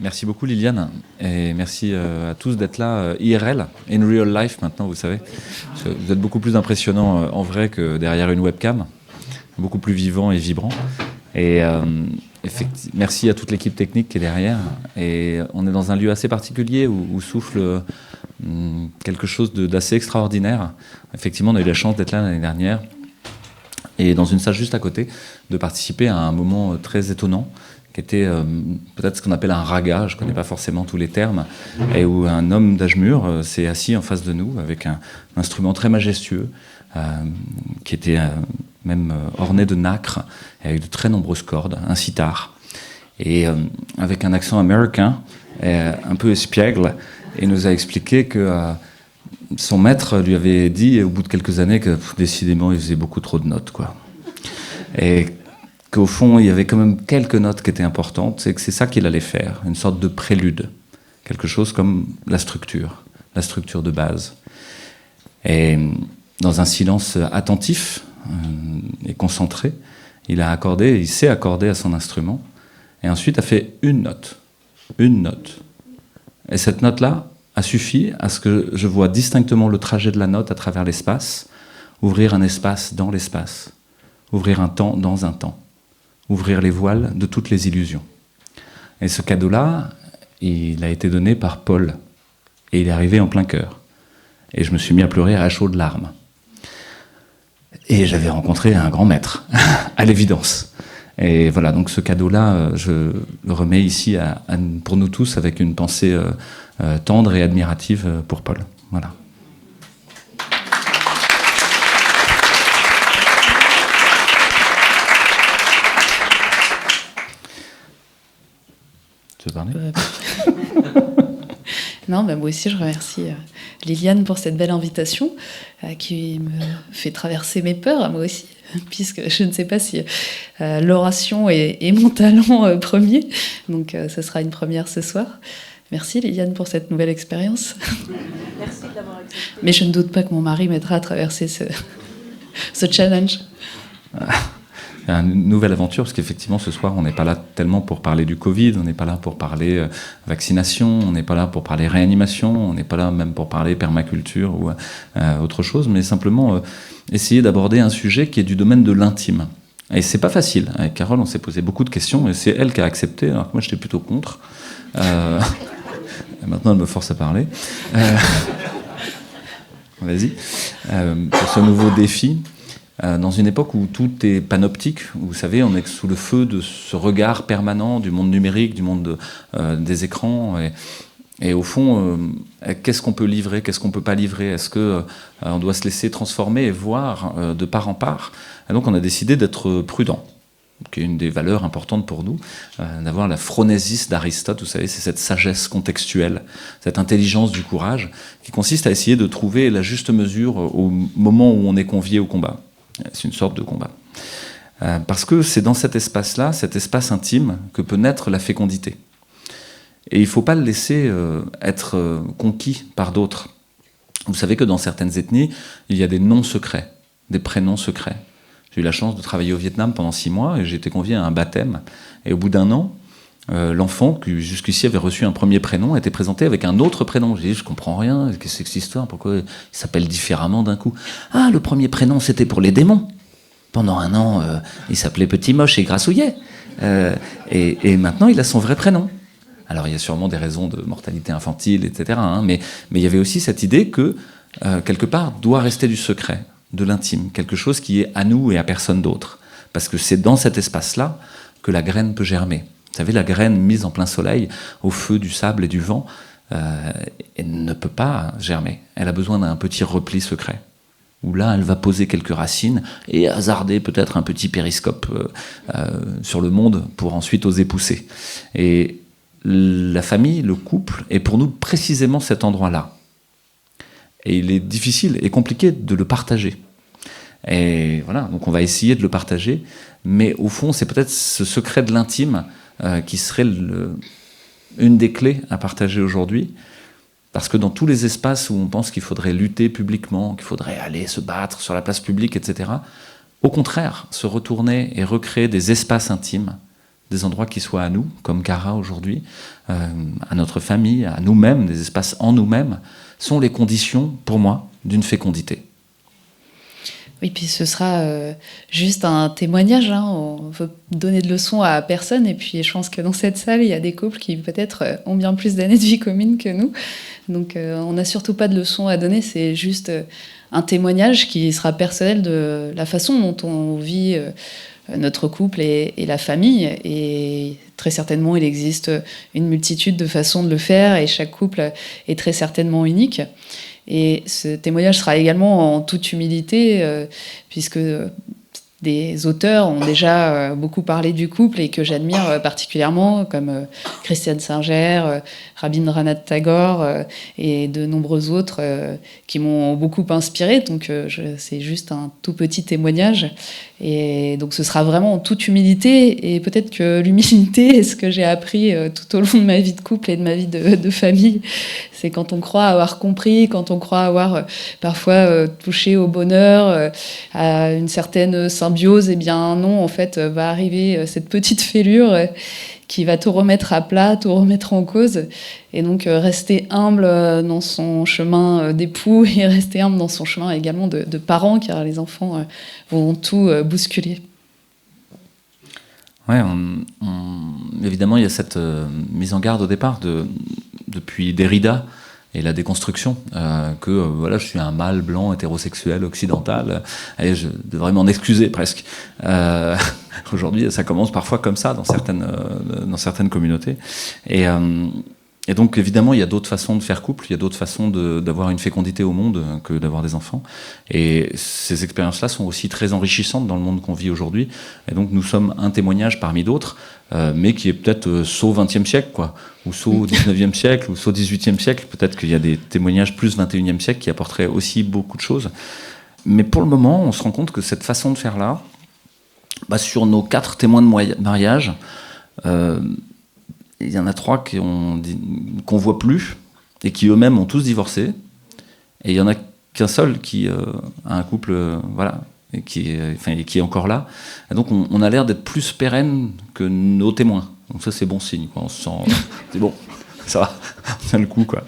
Merci beaucoup Liliane, et merci à tous d'être là IRL, in real life maintenant, vous savez. Parce que vous êtes beaucoup plus impressionnant en vrai que derrière une webcam, beaucoup plus vivant et vibrant. Et merci à toute l'équipe technique qui est derrière. Et on est dans un lieu assez particulier où souffle quelque chose d'assez extraordinaire. Effectivement, on a eu la chance d'être là l'année dernière, et dans une salle juste à côté, de participer à un moment très étonnant, qui était peut-être ce qu'on appelle un raga, je ne connais pas forcément tous les termes, et où un homme d'âge mûr s'est assis en face de nous avec un instrument très majestueux, qui était même orné de nacre, et avec de très nombreuses cordes, un sitar, et avec un accent américain, un peu espiègle, et nous a expliqué que son maître lui avait dit, au bout de quelques années, que décidément il faisait beaucoup trop de notes, quoi. Et qu'au fond, il y avait quand même quelques notes qui étaient importantes, et que c'est ça qu'il allait faire, une sorte de prélude, quelque chose comme la structure de base. Et dans un silence attentif et concentré, il s'est accordé à son instrument, et ensuite a fait une note. Et cette note-là a suffi à ce que je vois distinctement le trajet de la note à travers l'espace, ouvrir un espace dans l'espace, ouvrir un temps dans un temps, ouvrir les voiles de toutes les illusions. Et ce cadeau-là, il a été donné par Paul, et il est arrivé en plein cœur. Et je me suis mis à pleurer à chaudes larmes. Et j'avais rencontré un grand maître, à l'évidence. Et voilà, donc ce cadeau-là, je le remets ici pour nous tous avec une pensée tendre et admirative pour Paul. Voilà. Tu veux parler ? Non, moi aussi je remercie Liliane pour cette belle invitation qui me fait traverser mes peurs, moi aussi, puisque je ne sais pas si l'oration est mon talent premier, donc ce sera une première ce soir. Merci Liliane pour cette nouvelle expérience. Merci de l'avoir accepté. Mais je ne doute pas que mon mari m'aidera à traverser ce challenge. Une nouvelle aventure, parce qu'effectivement ce soir on n'est pas là tellement pour parler du Covid, on n'est pas là pour parler vaccination, on n'est pas là pour parler réanimation, on n'est pas là même pour parler permaculture ou autre chose, mais simplement essayer d'aborder un sujet qui est du domaine de l'intime. Et c'est pas facile. Avec Carole on s'est posé beaucoup de questions, et c'est elle qui a accepté, alors que moi j'étais plutôt contre. Maintenant elle me force à parler. Vas-y. Pour ce nouveau défi. Dans une époque où tout est panoptique, où, vous savez, on est sous le feu de ce regard permanent du monde numérique, du monde des écrans, et au fond, qu'est-ce qu'on peut livrer, qu'est-ce qu'on ne peut pas livrer, est-ce qu'on doit se laisser transformer et voir de part en part. Et donc on a décidé d'être prudent, qui est une des valeurs importantes pour nous, d'avoir la phronésis d'Aristote, vous savez, c'est cette sagesse contextuelle, cette intelligence du courage, qui consiste à essayer de trouver la juste mesure au moment où on est convié au combat. C'est une sorte de combat. Parce que c'est dans cet espace-là, cet espace intime, que peut naître la fécondité. Et il ne faut pas le laisser être conquis par d'autres. Vous savez que dans certaines ethnies, il y a des noms secrets, des prénoms secrets. J'ai eu la chance de travailler au Vietnam pendant 6 mois, et j'ai été convié à un baptême. Et au bout d'1 an, l'enfant, qui jusqu'ici avait reçu un premier prénom, était présenté avec un autre prénom. J'ai dit, je comprends rien, qu'est-ce que c'est que cette histoire, pourquoi il s'appelle différemment d'un coup? Ah, le premier prénom, c'était pour les démons. Pendant 1 an, il s'appelait Petit Moche et Grassouillet. Et maintenant, il a son vrai prénom. Alors, il y a sûrement des raisons de mortalité infantile, etc. Mais il y avait aussi cette idée que, quelque part, doit rester du secret, de l'intime, quelque chose qui est à nous et à personne d'autre. Parce que c'est dans cet espace-là que la graine peut germer. Vous savez, la graine mise en plein soleil, au feu du sable et du vent, elle ne peut pas germer. Elle a besoin d'un petit repli secret, où là, elle va poser quelques racines et hasarder peut-être un petit périscope sur le monde pour ensuite oser pousser. Et la famille, le couple, est pour nous précisément cet endroit-là. Et il est difficile et compliqué de le partager. Et voilà, donc on va essayer de le partager, mais au fond, c'est peut-être ce secret de l'intime qui serait une des clés à partager aujourd'hui, parce que dans tous les espaces où on pense qu'il faudrait lutter publiquement, qu'il faudrait aller se battre sur la place publique, etc., au contraire, se retourner et recréer des espaces intimes, des endroits qui soient à nous, comme Cara aujourd'hui, à notre famille, à nous-mêmes, des espaces en nous-mêmes, sont les conditions, pour moi, d'une fécondité. Oui, puis ce sera juste un témoignage. On veut donner de leçons à personne. Et puis, je pense que dans cette salle, il y a des couples qui peut-être ont bien plus d'années de vie commune que nous. Donc, on n'a surtout pas de leçons à donner. C'est juste un témoignage qui sera personnel de la façon dont on vit notre couple et la famille. Et très certainement, il existe une multitude de façons de le faire. Et chaque couple est très certainement unique. Et ce témoignage sera également en toute humilité, puisque des auteurs ont déjà beaucoup parlé du couple et que j'admire particulièrement, comme Christiane Singer, Rabindranath Tagore et de nombreux autres qui m'ont beaucoup inspirée. Donc c'est juste un tout petit témoignage. Et donc ce sera vraiment en toute humilité. Et peut-être que l'humilité est ce que j'ai appris tout au long de ma vie de couple et de ma vie de famille. C'est quand on croit avoir compris, quand on croit avoir parfois touché au bonheur, à une certaine symbiose, eh bien non, en fait, va arriver cette petite fêlure qui va tout remettre à plat, tout remettre en cause. Et donc rester humble dans son chemin d'époux et rester humble dans son chemin également de parents, car les enfants vont tout bousculer. Ouais, évidemment, il y a cette mise en garde au départ depuis Derrida et la déconstruction, que voilà, je suis un mâle blanc hétérosexuel occidental. Allez, je devrais m'en excuser presque. Aujourd'hui, ça commence parfois comme ça dans certaines communautés. Et donc, évidemment, il y a d'autres façons de faire couple, il y a d'autres façons d'avoir une fécondité au monde que d'avoir des enfants. Et ces expériences-là sont aussi très enrichissantes dans le monde qu'on vit aujourd'hui. Et donc, nous sommes un témoignage parmi d'autres, mais qui est peut-être saut 20e siècle, quoi, ou saut 19e siècle, ou saut 18e siècle. Peut-être qu'il y a des témoignages plus 21e siècle qui apporteraient aussi beaucoup de choses. Mais pour le moment, on se rend compte que cette façon de faire-là, sur nos 4 témoins de mariage, il y en a 3 qu'on voit plus et qui eux-mêmes ont tous divorcé. Et il y en a qu'un seul qui a un couple, voilà, et qui est encore là. Et donc on a l'air d'être plus pérenne que nos témoins. Donc ça c'est bon signe, quoi. On se sent, c'est bon, ça va, on tient le coup, quoi.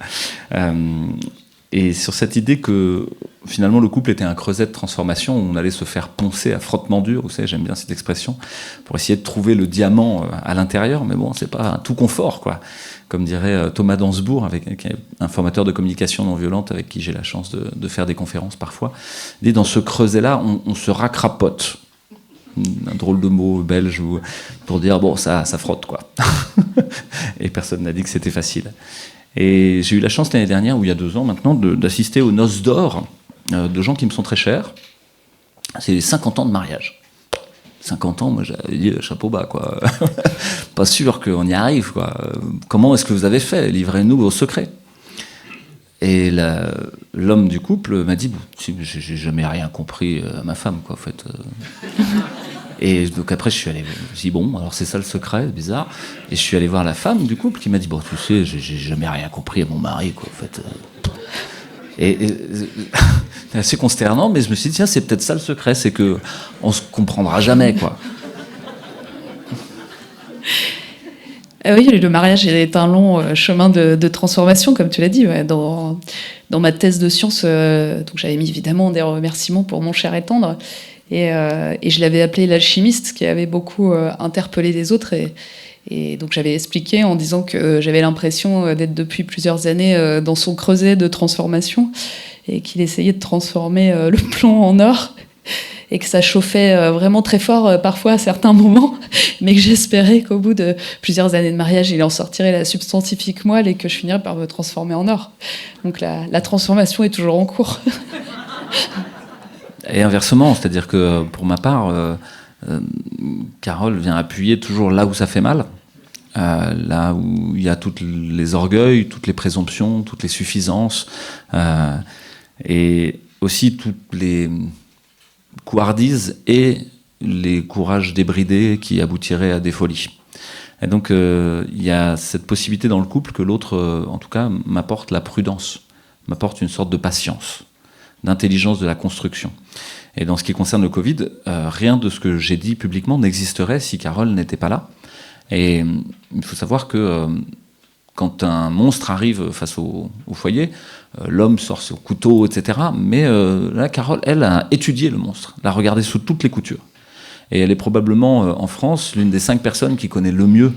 Et sur cette idée que finalement le couple était un creuset de transformation où on allait se faire poncer à frottement dur, vous savez, j'aime bien cette expression, pour essayer de trouver le diamant à l'intérieur, mais bon, c'est pas tout confort, quoi. Comme dirait Thomas Dansbourg, avec un formateur de communication non violente avec qui j'ai la chance de faire des conférences parfois. Il dit, dans ce creuset-là, on se racrapote. Un drôle de mot belge pour dire, bon, ça frotte, quoi. Et personne n'a dit que c'était facile. Et j'ai eu la chance l'année dernière, ou il y a 2 ans maintenant, d'assister aux noces d'or de gens qui me sont très chers. C'est les 50 ans de mariage. 50 ans, moi j'avais dit chapeau bas, quoi. Pas sûr qu'on y arrive, quoi. Comment est-ce que vous avez fait? Livrez-nous vos secrets. Et l'homme du couple m'a dit, j'ai jamais rien compris à ma femme, quoi, en fait. Et donc après, je me suis dit, bon, alors c'est ça le secret, bizarre. Et je suis allé voir la femme du couple qui m'a dit, bon, tu sais, j'ai jamais rien compris à mon mari, quoi, en fait. Et c'est assez consternant, mais je me suis dit, tiens, c'est peut-être ça le secret, c'est qu'on se comprendra jamais, quoi. Oui, le mariage est un long chemin de transformation, comme tu l'as dit. Ouais. Dans ma thèse de sciences, donc j'avais mis évidemment des remerciements pour mon cher et tendre. Et je l'avais appelé l'alchimiste, qui avait beaucoup interpellé les autres. Et donc j'avais expliqué en disant que j'avais l'impression d'être depuis plusieurs années dans son creuset de transformation et qu'il essayait de transformer le plomb en or et que ça chauffait vraiment très fort parfois à certains moments, mais que j'espérais qu'au bout de plusieurs années de mariage, il en sortirait la substantifique moelle et que je finirais par me transformer en or. Donc la transformation est toujours en cours. Et inversement, c'est-à-dire que pour ma part, Carole vient appuyer toujours là où ça fait mal, là où il y a tous les orgueils, toutes les présomptions, toutes les suffisances, et aussi toutes les couardises et les courages débridés qui aboutiraient à des folies. Et donc il y a cette possibilité dans le couple que l'autre, en tout cas, m'apporte la prudence, m'apporte une sorte de patience, d'intelligence de la construction. Et dans ce qui concerne le Covid, rien de ce que j'ai dit publiquement n'existerait si Carole n'était pas là. Et il faut savoir que quand un monstre arrive face au foyer, l'homme sort son couteau, etc. Mais là, Carole, elle a étudié le monstre, l'a regardé sous toutes les coutures. Et elle est probablement, en France, l'une des 5 personnes qui connaît le mieux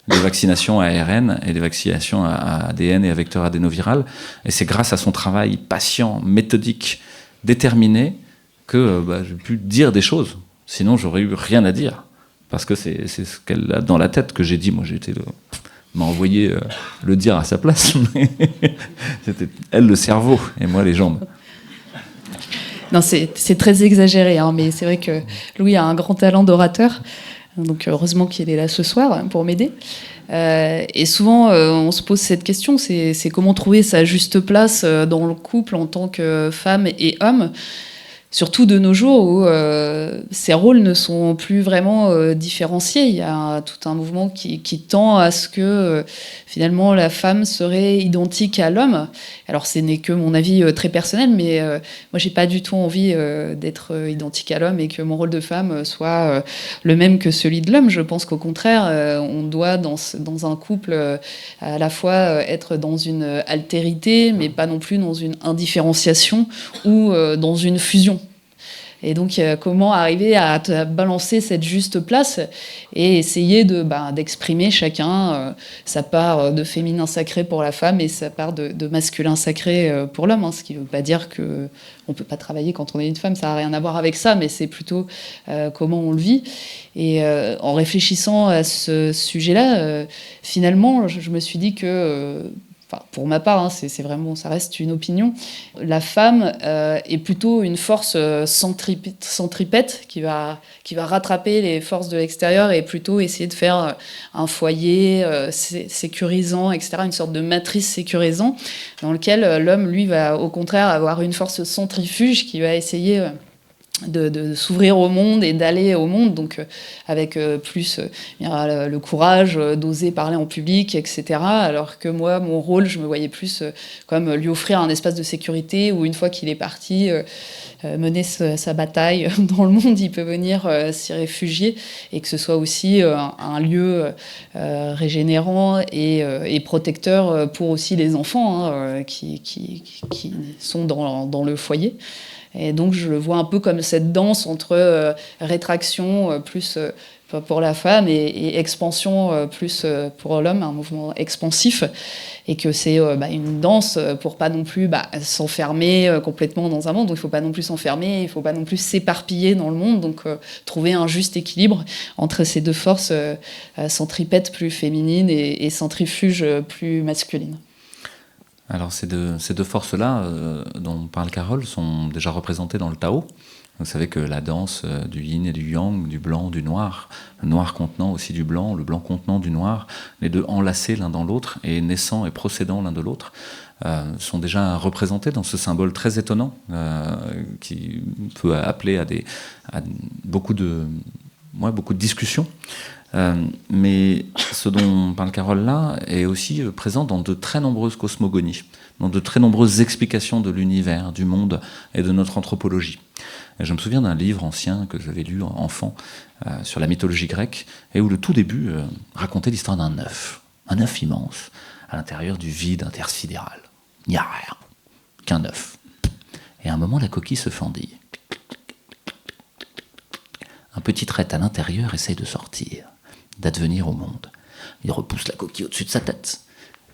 les vaccinations à ARN et les vaccinations à ADN et à vecteur adénoviral. Et c'est grâce à son travail patient, méthodique, déterminé, que j'ai pu dire des choses. Sinon, j'aurais eu rien à dire. Parce que c'est ce qu'elle a dans la tête que j'ai dit. Moi, m'a envoyé le dire à sa place. C'était elle le cerveau et moi les jambes. Non, c'est très exagéré, hein, mais c'est vrai que Louis a un grand talent d'orateur. Donc heureusement qu'il est là ce soir pour m'aider. Et souvent, on se pose cette question, c'est comment trouver sa juste place dans le couple en tant que femme et homme. Surtout de nos jours où ces rôles ne sont plus vraiment différenciés. Il y a tout un mouvement qui tend à ce que finalement la femme serait identique à l'homme. Alors ce n'est que mon avis très personnel, mais moi j'ai pas du tout envie d'être identique à l'homme et que mon rôle de femme soit le même que celui de l'homme. Je pense qu'au contraire, on doit dans un couple à la fois être dans une altérité, mais pas non plus dans une indifférenciation ou dans une fusion. Et donc, comment arriver à balancer cette juste place et essayer d'exprimer chacun sa part de féminin sacré pour la femme et sa part de masculin sacré pour l'homme. Hein, ce qui ne veut pas dire qu'on ne peut pas travailler quand on est une femme, ça n'a rien à voir avec ça, mais c'est plutôt comment on le vit. Et en réfléchissant à ce sujet-là, finalement, je me suis dit que... pour ma part, hein, c'est vraiment, ça reste une opinion. La femme est plutôt une force centripète qui va rattraper les forces de l'extérieur et plutôt essayer de faire un foyer sécurisant, etc., une sorte de matrice sécurisant dans lequel l'homme, lui, va au contraire avoir une force centrifuge qui va essayer... de s'ouvrir au monde et d'aller au monde, donc avec plus le courage d'oser parler en public, etc. Alors que moi, mon rôle, je me voyais plus comme lui offrir un espace de sécurité où une fois qu'il est parti mener sa bataille dans le monde, il peut venir s'y réfugier et que ce soit aussi un lieu régénérant et protecteur pour aussi les enfants hein, qui sont dans le foyer. Et donc je le vois un peu comme cette danse entre rétraction plus pour la femme et expansion plus pour l'homme, un mouvement expansif, et que c'est une danse pour pas non plus s'enfermer complètement dans un monde. Donc il faut pas non plus s'enfermer, il faut pas non plus s'éparpiller dans le monde. Donc trouver un juste équilibre entre ces deux forces centripètes plus féminines et centrifuges plus masculines. Alors ces deux forces-là dont parle Carole sont déjà représentées dans le Tao. Vous savez que la danse du yin et du yang, du blanc, du noir, le noir contenant aussi du blanc, le blanc contenant du noir, les deux enlacés l'un dans l'autre et naissant et procédant l'un de l'autre, sont déjà représentés dans ce symbole très étonnant qui peut appeler à beaucoup de discussions. Mais ce dont parle Carole là est aussi présent dans de très nombreuses cosmogonies, dans de très nombreuses explications de l'univers, du monde et de notre anthropologie. Et je me souviens d'un livre ancien que j'avais lu enfant sur la mythologie grecque et où le tout début racontait l'histoire d'un œuf immense à l'intérieur du vide intersidéral. Il n'y a rien qu'un œuf. Et à un moment la coquille se fendit. Un petit trait à l'intérieur essaye de sortir, d'advenir au monde. Il repousse la coquille au-dessus de sa tête.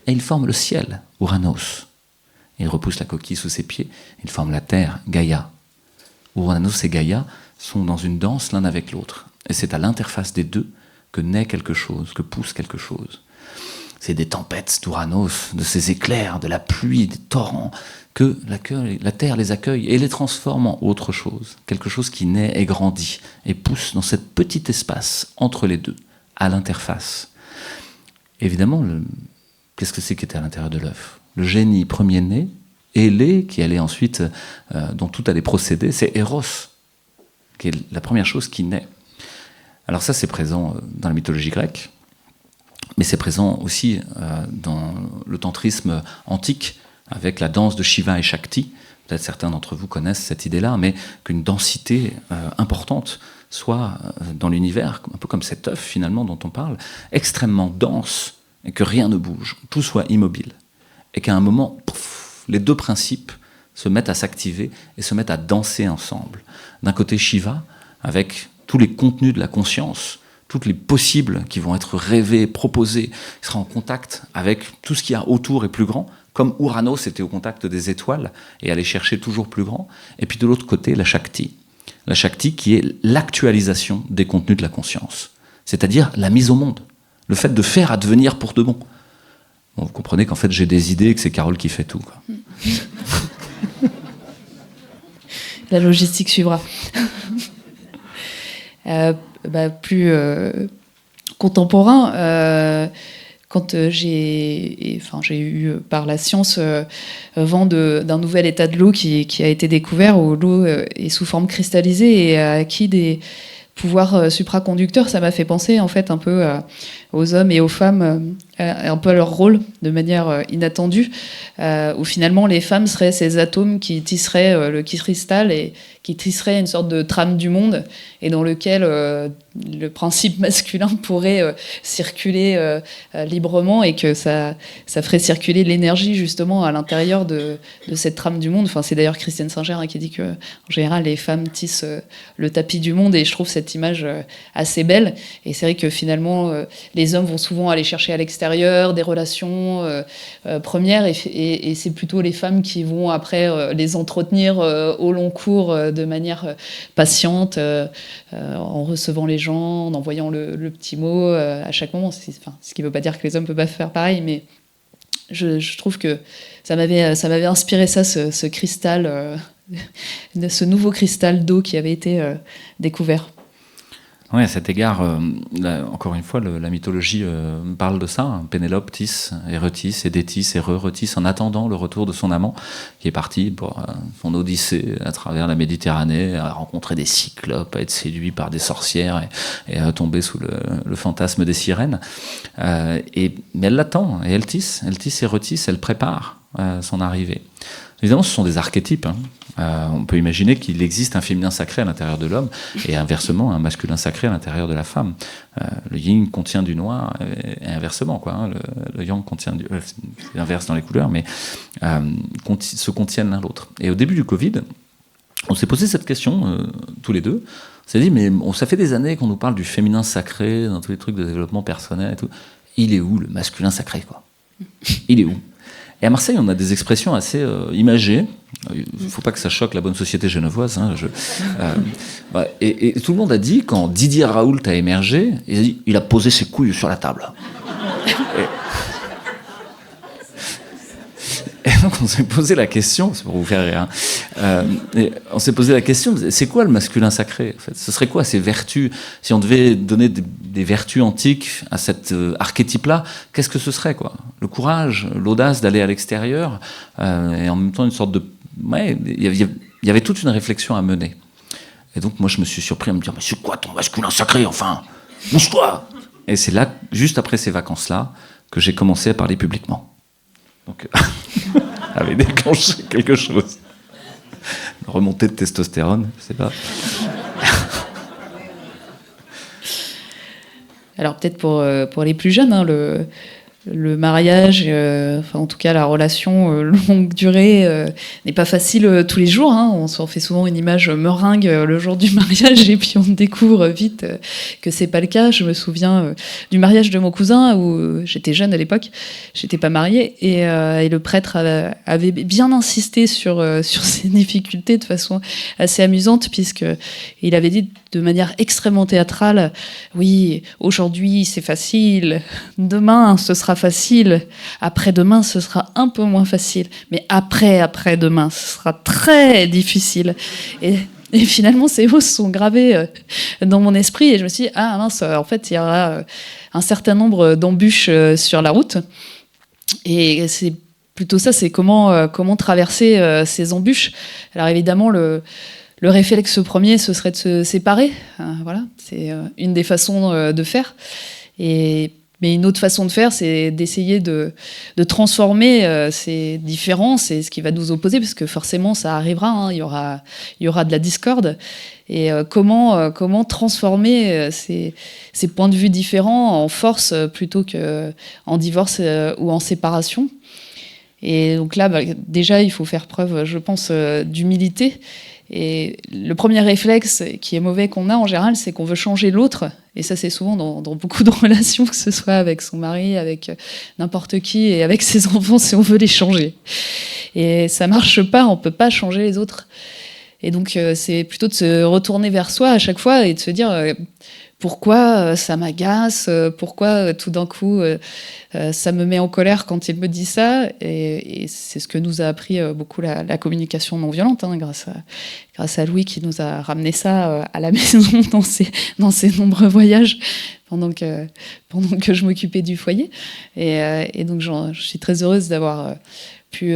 Et il forme le ciel, Ouranos. Il repousse la coquille sous ses pieds. Il forme la terre, Gaïa. Ouranos et Gaïa sont dans une danse l'un avec l'autre. Et c'est à l'interface des deux que naît quelque chose, que pousse quelque chose. C'est des tempêtes d'Ouranos, de ces éclairs, de la pluie, des torrents, que la terre les accueille et les transforme en autre chose. Quelque chose qui naît et grandit et pousse dans ce petit espace entre les deux, à l'interface. Évidemment, qu'est-ce que c'est qui était à l'intérieur de l'œuf ? Le génie premier-né, Hélé, qui allait ensuite, dont tout allait procéder, c'est Eros, qui est la première chose qui naît. Alors ça, c'est présent dans la mythologie grecque, mais c'est présent aussi dans le tantrisme antique, avec la danse de Shiva et Shakti. Peut-être certains d'entre vous connaissent cette idée-là, mais qu'une densité importante soit dans l'univers, un peu comme cet œuf finalement dont on parle, extrêmement dense, et que rien ne bouge, tout soit immobile. Et qu'à un moment, pouf, les deux principes se mettent à s'activer et se mettent à danser ensemble. D'un côté Shiva, avec tous les contenus de la conscience, toutes les possibles qui vont être rêvés, proposés, qui sera en contact avec tout ce qu'il y a autour et plus grand, comme Uranos était au contact des étoiles et allait chercher toujours plus grand. Et puis de l'autre côté, la Shakti. La Shakti qui est l'actualisation des contenus de la conscience, c'est-à-dire la mise au monde, le fait de faire advenir pour de bon. Bon, vous comprenez qu'en fait j'ai des idées et que c'est Carole qui fait tout, quoi. La logistique suivra. Plus contemporain, quand j'ai eu par la science vent d'un nouvel état de l'eau qui a été découvert, où l'eau est sous forme cristallisée et a acquis des pouvoirs supraconducteurs, ça m'a fait penser en fait un peu aux hommes et aux femmes, un peu à leur rôle de manière inattendue, où finalement les femmes seraient ces atomes qui tisseraient le cristal et qui tisseraient une sorte de trame du monde, et dans lequel le principe masculin pourrait circuler librement, et que ça ferait circuler l'énergie justement à l'intérieur de cette trame du monde. Enfin, c'est d'ailleurs Christiane Singer qui dit que en général les femmes tissent le tapis du monde, et je trouve cette image assez belle. Et c'est vrai que finalement les hommes vont souvent aller chercher à l'extérieur des relations premières, et c'est plutôt les femmes qui vont après les entretenir au long cours de manière patiente, en recevant les gens, en envoyant le petit mot à chaque moment. Ce qui ne veut pas dire que les hommes ne peuvent pas faire pareil, mais je trouve que ça m'avait inspiré ça, ce cristal, ce nouveau cristal d'eau qui avait été découvert. Oui, à cet égard, encore une fois, la mythologie parle de ça. Pénélope tisse et retisse et détisse et retisse en attendant le retour de son amant, qui est parti pour son odyssée à travers la Méditerranée, à rencontrer des cyclopes, à être séduit par des sorcières et à tomber sous le fantasme des sirènes. Mais elle l'attend, et elle tisse et retisse, elle prépare son arrivée. Évidemment, ce sont des archétypes. On peut imaginer qu'il existe un féminin sacré à l'intérieur de l'homme et inversement un masculin sacré à l'intérieur de la femme. Le yin contient du noir et inversement, quoi. Le yang contient c'est l'inverse dans les couleurs, mais se contiennent l'un l'autre. Et au début du Covid, on s'est posé cette question tous les deux. On s'est dit, mais ça fait des années qu'on nous parle du féminin sacré dans tous les trucs de développement personnel et tout. Il est où le masculin sacré, quoi? Il est où? Et à Marseille, on a des expressions assez imagées. Il ne faut pas que ça choque la bonne société genevoise. Et tout le monde a dit, quand Didier Raoult a émergé, il a posé ses couilles sur la table. Et donc on s'est posé la question, c'est pour vous faire rire, on s'est posé la question, c'est quoi le masculin sacré en fait? Ce serait quoi ces vertus? Si on devait donner des vertus antiques à cet archétype-là, qu'est-ce que ce serait, quoi? Le courage, l'audace d'aller à l'extérieur, et en même temps une sorte de... Ouais, il y avait toute une réflexion à mener. Et donc moi je me suis surpris à me dire, mais c'est quoi ton masculin sacré, enfin? Bouge-toi! Et c'est là, juste après ces vacances-là, que j'ai commencé à parler publiquement. Donc, avait déclenché quelque chose. Remontée de testostérone, je sais pas. Alors peut-être pour les plus jeunes, hein, le mariage, en tout cas la relation longue durée, n'est pas facile tous les jours. Hein. On s'en fait souvent une image meringue le jour du mariage, et puis on découvre vite que c'est pas le cas. Je me souviens du mariage de mon cousin, où j'étais jeune à l'époque, j'étais pas mariée, et le prêtre avait bien insisté sur ces difficultés de façon assez amusante, puisque il avait dit de manière extrêmement théâtrale, oui, aujourd'hui c'est facile, demain ce sera facile, après-demain ce sera un peu moins facile, mais après-demain ce sera très difficile. Et finalement ces mots se sont gravés dans mon esprit, et je me suis dit, ah mince, en fait il y aura un certain nombre d'embûches sur la route, et c'est plutôt ça, c'est comment traverser ces embûches. Alors évidemment le réflexe premier, ce serait de se séparer. Voilà, c'est une des façons de faire. Mais une autre façon de faire, c'est d'essayer de transformer ces différences, c'est ce qui va nous opposer, parce que forcément, ça arrivera, hein, il y aura de la discorde. Et comment transformer ces points de vue différents en force plutôt qu'en divorce ou en séparation. Et donc là, déjà, il faut faire preuve, je pense, d'humilité. Et le premier réflexe qui est mauvais qu'on a en général, c'est qu'on veut changer l'autre. Et ça, c'est souvent dans beaucoup de relations, que ce soit avec son mari, avec n'importe qui, et avec ses enfants, si on veut les changer. Et ça marche pas, on peut pas changer les autres. Et donc, c'est plutôt de se retourner vers soi à chaque fois et de se dire pourquoi ça m'agace, pourquoi tout d'un coup ça me met en colère quand il me dit ça. Et c'est ce que nous a appris beaucoup la communication non violente, hein, grâce à Louis qui nous a ramené ça à la maison dans ses nombreux voyages pendant que je m'occupais du foyer. Et donc, je suis très heureuse d'avoir pu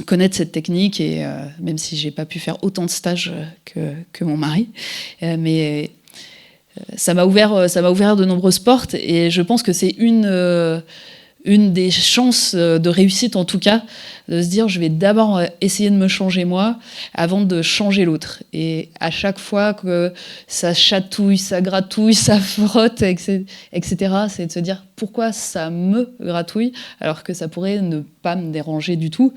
connaître cette technique, et même si j'ai pas pu faire autant de stages que mon mari, mais ça m'a ouvert de nombreuses portes, et je pense que c'est une des chances de réussite, en tout cas, de se dire je vais d'abord essayer de me changer moi avant de changer l'autre. Et à chaque fois que ça chatouille, ça gratouille, ça frotte, etc., c'est de se dire pourquoi ça me gratouille alors que ça pourrait ne pas me déranger du tout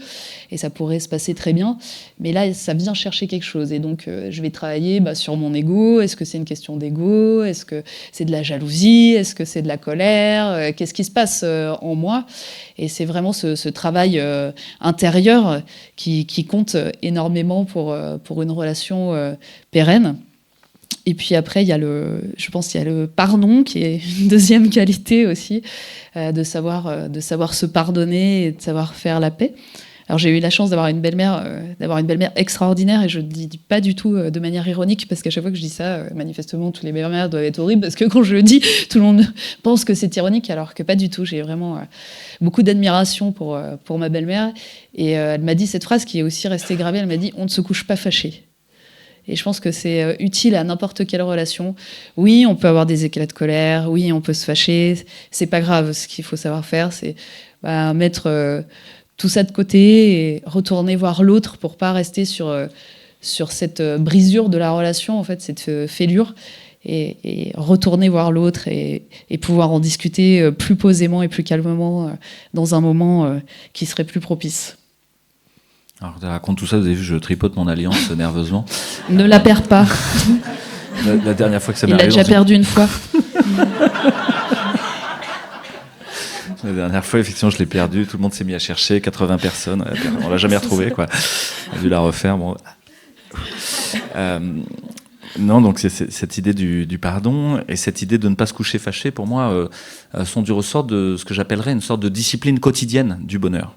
et ça pourrait se passer très bien. Mais là, ça vient chercher quelque chose. Et donc, je vais travailler sur mon ego. Est-ce que c'est une question d'ego? Est-ce que c'est de la jalousie? Est-ce que c'est de la colère? Qu'est-ce qui se passe en moi? Et c'est vraiment ce travail intérieur qui compte énormément pour une relation pérenne. Et puis après, je pense qu'il y a le pardon, qui est une deuxième qualité aussi, de savoir se pardonner et de savoir faire la paix. Alors j'ai eu la chance d'avoir une belle-mère extraordinaire, et je ne dis pas du tout de manière ironique, parce qu'à chaque fois que je dis ça, manifestement tous les belles-mères doivent être horribles, parce que quand je le dis, tout le monde pense que c'est ironique, alors que pas du tout. J'ai vraiment beaucoup d'admiration pour ma belle-mère, et elle m'a dit cette phrase qui est aussi restée gravée. Elle m'a dit: on ne se couche pas fâché. Et je pense que c'est utile à n'importe quelle relation. Oui, on peut avoir des éclats de colère, oui, on peut se fâcher, c'est pas grave. Ce qu'il faut savoir faire, c'est mettre tout ça de côté et retourner voir l'autre pour pas rester sur cette brisure de la relation, en fait, cette fêlure, et retourner voir l'autre et pouvoir en discuter plus posément et plus calmement dans un moment qui serait plus propice. Alors, je raconte tout ça, vous avez vu, je tripote mon alliance nerveusement. Ne la perds pas. La dernière fois que ça m'est arrivé... Il l'a déjà perdu une fois. La dernière fois, effectivement, je l'ai perdu. Tout le monde s'est mis à chercher, 80 personnes. On l'a jamais retrouvé, quoi. On a dû la refaire. Bon. Non, donc c'est cette idée du pardon et cette idée de ne pas se coucher fâché, pour moi, sont du ressort de ce que j'appellerais une sorte de discipline quotidienne du bonheur.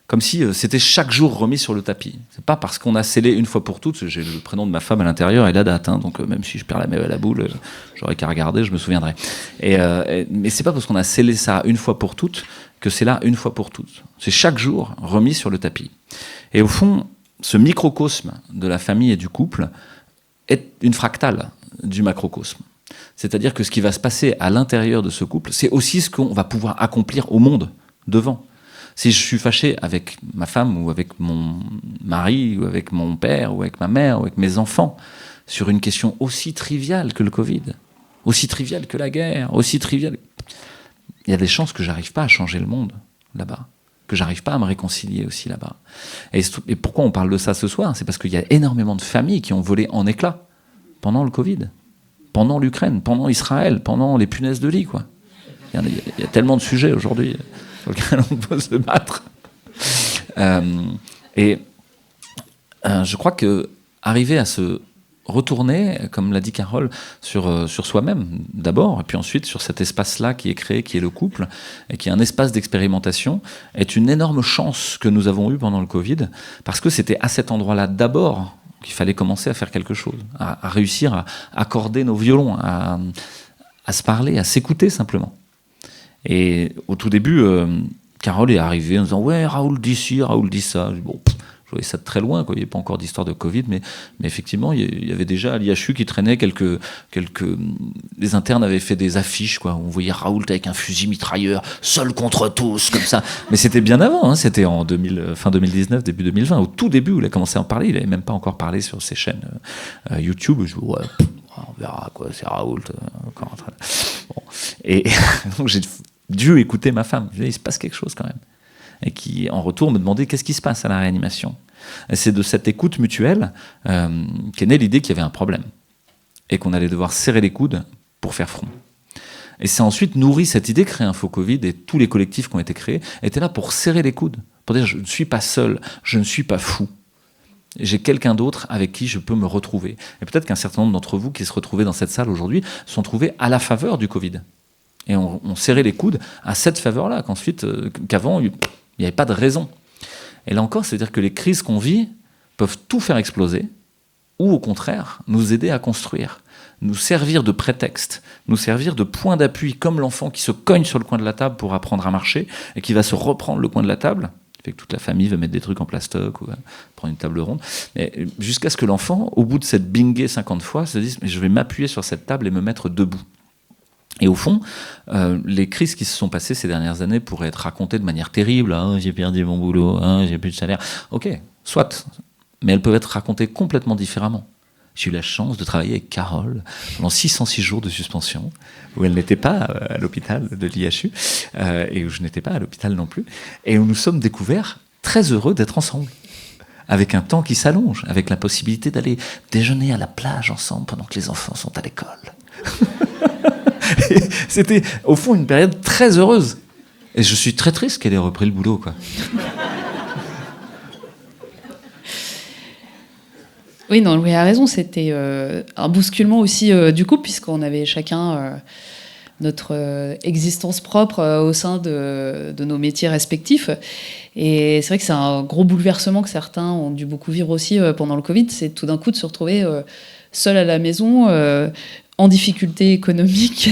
Comme si c'était chaque jour remis sur le tapis. C'est pas parce qu'on a scellé une fois pour toutes, j'ai le prénom de ma femme à l'intérieur et la date, hein, donc même si je perds la boule, j'aurais qu'à regarder, je me souviendrai. Mais c'est pas parce qu'on a scellé ça une fois pour toutes que c'est là une fois pour toutes. C'est chaque jour remis sur le tapis. Et au fond, ce microcosme de la famille et du couple est une fractale du macrocosme. C'est-à-dire que ce qui va se passer à l'intérieur de ce couple, c'est aussi ce qu'on va pouvoir accomplir au monde devant. Si je suis fâché avec ma femme ou avec mon mari ou avec mon père ou avec ma mère ou avec mes enfants sur une question aussi triviale que le Covid, aussi triviale que la guerre, aussi triviale... Il y a des chances que j'arrive pas à changer le monde là-bas, que j'arrive pas à me réconcilier aussi là-bas. Et pourquoi on parle de ça ce soir? C'est parce qu'il y a énormément de familles qui ont volé en éclats pendant le Covid, pendant l'Ukraine, pendant Israël, pendant les punaises de lit, quoi. Il y a tellement de sujets aujourd'hui sur lesquels on peut se battre. Je crois que arriver à se retourner, comme l'a dit Carole, sur soi-même d'abord, et puis ensuite sur cet espace-là qui est créé, qui est le couple, et qui est un espace d'expérimentation, est une énorme chance que nous avons eue pendant le Covid, parce que c'était à cet endroit-là d'abord qu'il fallait commencer à faire quelque chose, à réussir à accorder nos violons, à se parler, à s'écouter simplement. Et au tout début, Carole est arrivée en disant « Ouais, Raoul dit ci, Raoul dit ça ». Bon, Je voyais ça de très loin, quoi. Il n'y avait pas encore d'histoire de Covid, mais effectivement, il y avait déjà à l'IHU qui traînait les internes avaient fait des affiches, quoi. On voyait Raoult avec un fusil mitrailleur, seul contre tous, comme ça. Mais c'était bien avant, hein. C'était en fin 2019, début 2020, au tout début où il a commencé à en parler. Il n'avait même pas encore parlé sur ses chaînes YouTube. Je dis, ouais, on verra, quoi, c'est Raoult. Encore en train de... Bon. Et donc j'ai dû écouter ma femme. Je dis, il se passe quelque chose quand même. Et qui, en retour, me demandait qu'est-ce qui se passe à la réanimation. Et c'est de cette écoute mutuelle qu'est née l'idée qu'il y avait un problème et qu'on allait devoir serrer les coudes pour faire front. Et c'est ensuite nourri cette idée, créer Info Covid, et tous les collectifs qui ont été créés étaient là pour serrer les coudes, pour dire je ne suis pas seul, je ne suis pas fou. J'ai quelqu'un d'autre avec qui je peux me retrouver. Et peut-être qu'un certain nombre d'entre vous qui se retrouvaient dans cette salle aujourd'hui sont trouvés à la faveur du Covid. Et on serrait les coudes à cette faveur-là, qu'avant, il n'y avait pas de raison. Et là encore, c'est-à-dire que les crises qu'on vit peuvent tout faire exploser, ou au contraire, nous aider à construire, nous servir de prétexte, nous servir de point d'appui, comme l'enfant qui se cogne sur le coin de la table pour apprendre à marcher, et qui va se reprendre le coin de la table, fait que toute la famille va mettre des trucs en plastoc, ou prendre une table ronde, et jusqu'à ce que l'enfant, au bout de cette bingée 50 fois, se dise « mais je vais m'appuyer sur cette table et me mettre debout ». Et au fond, les crises qui se sont passées ces dernières années pourraient être racontées de manière terrible. « j'ai perdu mon boulot, j'ai plus de salaire ». Ok, soit. Mais elles peuvent être racontées complètement différemment. J'ai eu la chance de travailler avec Carole pendant 606 jours de suspension, où elle n'était pas à l'hôpital de l'IHU, et où je n'étais pas à l'hôpital non plus, et où nous sommes découverts très heureux d'être ensemble, avec un temps qui s'allonge, avec la possibilité d'aller déjeuner à la plage ensemble pendant que les enfants sont à l'école. C'était, au fond, une période très heureuse. Et je suis très triste qu'elle ait repris le boulot, quoi. Oui, non, Louis a raison. C'était un bousculement aussi du couple, puisqu'on avait chacun notre existence propre au sein de nos métiers respectifs. Et c'est vrai que c'est un gros bouleversement que certains ont dû beaucoup vivre aussi pendant le Covid. C'est tout d'un coup de se retrouver seul à la maison, en difficulté économique,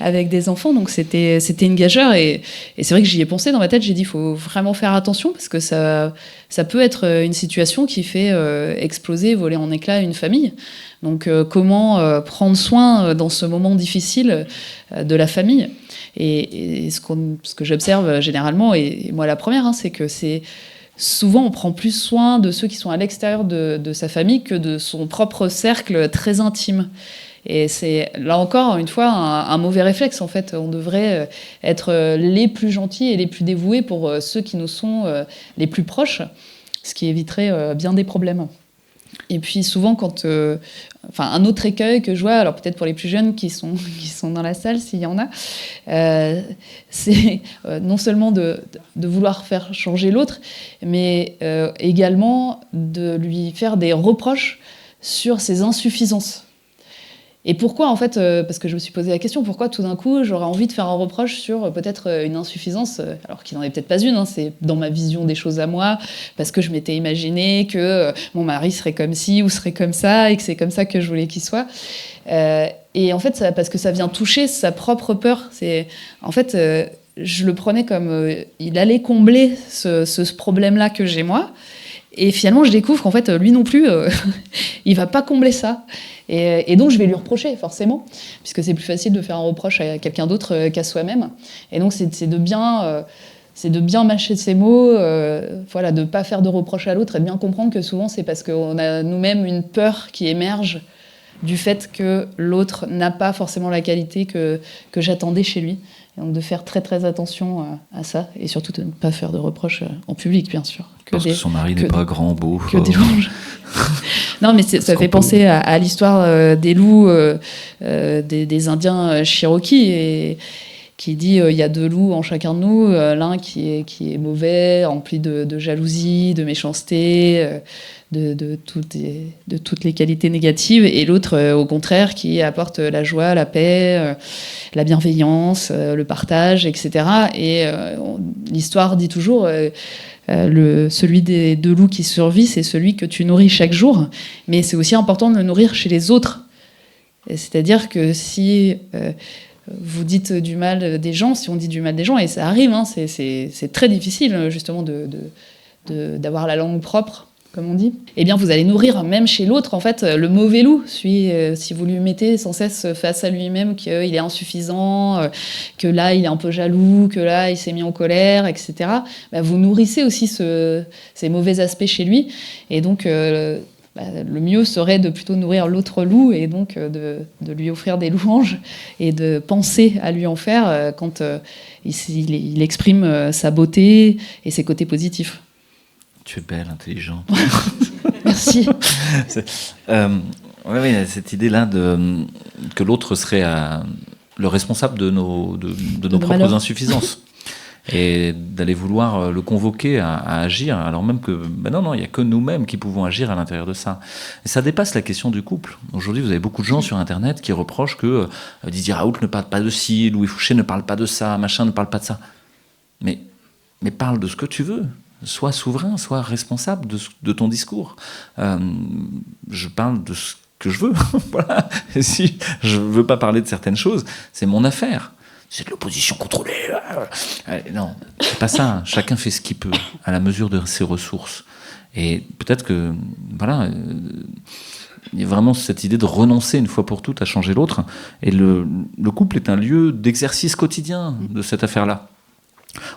avec des enfants. Donc c'était une gageure. Et c'est vrai que j'y ai pensé dans ma tête. J'ai dit, il faut vraiment faire attention, parce que ça peut être une situation qui fait exploser, voler en éclats une famille. Donc comment prendre soin dans ce moment difficile de la famille. Et ce que j'observe généralement, et moi la première, c'est que c'est souvent on prend plus soin de ceux qui sont à l'extérieur de sa famille que de son propre cercle très intime. Et c'est, là encore, une fois, un mauvais réflexe, en fait. On devrait être les plus gentils et les plus dévoués pour ceux qui nous sont les plus proches, ce qui éviterait bien des problèmes. Et puis souvent, un autre écueil que je vois, alors peut-être pour les plus jeunes qui sont dans la salle, s'il y en a, c'est non seulement de vouloir faire changer l'autre, mais également de lui faire des reproches sur ses insuffisances. Et pourquoi, en fait, parce que je me suis posé la question, pourquoi tout d'un coup j'aurais envie de faire un reproche sur peut-être une insuffisance, alors qu'il n'en est peut-être pas une, c'est dans ma vision des choses à moi, parce que je m'étais imaginé que mon mari serait comme ci ou serait comme ça, et que c'est comme ça que je voulais qu'il soit. Et en fait, parce que ça vient toucher sa propre peur. En fait, je le prenais comme il allait combler ce problème-là que j'ai moi. Et finalement, je découvre qu'en fait, lui non plus, il va pas combler ça. Et donc, je vais lui reprocher, forcément, puisque c'est plus facile de faire un reproche à quelqu'un d'autre qu'à soi-même. Et donc, c'est de bien mâcher ses mots, de pas faire de reproches à l'autre, et de bien comprendre que souvent, c'est parce qu'on a nous-mêmes une peur qui émerge du fait que l'autre n'a pas forcément la qualité que j'attendais chez lui. Et donc de faire très très attention à ça, et surtout de ne pas faire de reproches en public, bien sûr. Parce que son mari n'est pas grand, beau. Que des louanges. Non, mais ça fait penser à l'histoire des loups des Indiens Cherokee, et qui dit il y a deux loups en chacun de nous, l'un qui est mauvais, rempli de jalousie, de méchanceté, de toutes les qualités négatives, et l'autre au contraire qui apporte la joie, la paix, la bienveillance, le partage, etc. Et l'histoire dit toujours celui des deux loups qui survit, c'est celui que tu nourris chaque jour, mais c'est aussi important de le nourrir chez les autres. C'est-à-dire que si vous dites du mal des gens, si on dit du mal des gens, et ça arrive, c'est très difficile justement d'avoir la langue propre, comme on dit, eh bien vous allez nourrir même chez l'autre en fait le mauvais loup. Si vous lui mettez sans cesse face à lui-même qu'il est insuffisant, que là il est un peu jaloux, que là il s'est mis en colère, etc., vous nourrissez aussi ces mauvais aspects chez lui. Et donc le mieux serait de plutôt nourrir l'autre loup et donc de lui offrir des louanges et de penser à lui en faire quand il exprime sa beauté et ses côtés positifs. Tu es belle, intelligente. Merci. Oui, cette idée-là que l'autre serait le responsable de nos propres malheurs. Insuffisances. Et d'aller vouloir le convoquer à agir, alors même que non, il n'y a que nous-mêmes qui pouvons agir à l'intérieur de ça. Et ça dépasse la question du couple. Aujourd'hui, vous avez beaucoup de gens sur Internet qui reprochent que Didier Raoult ne parle pas de ci, Louis Fouché ne parle pas de ça, machin ne parle pas de ça. Mais parle de ce que tu veux. Sois souverain, sois responsable de ton discours. Je parle de ce que je veux. Voilà. Et si je ne veux pas parler de certaines choses, c'est mon affaire. C'est de l'opposition contrôlée. Non, c'est pas ça. Chacun fait ce qu'il peut, à la mesure de ses ressources. Et peut-être que, voilà, il y a vraiment cette idée de renoncer une fois pour toutes à changer l'autre. Et le couple est un lieu d'exercice quotidien de cette affaire-là.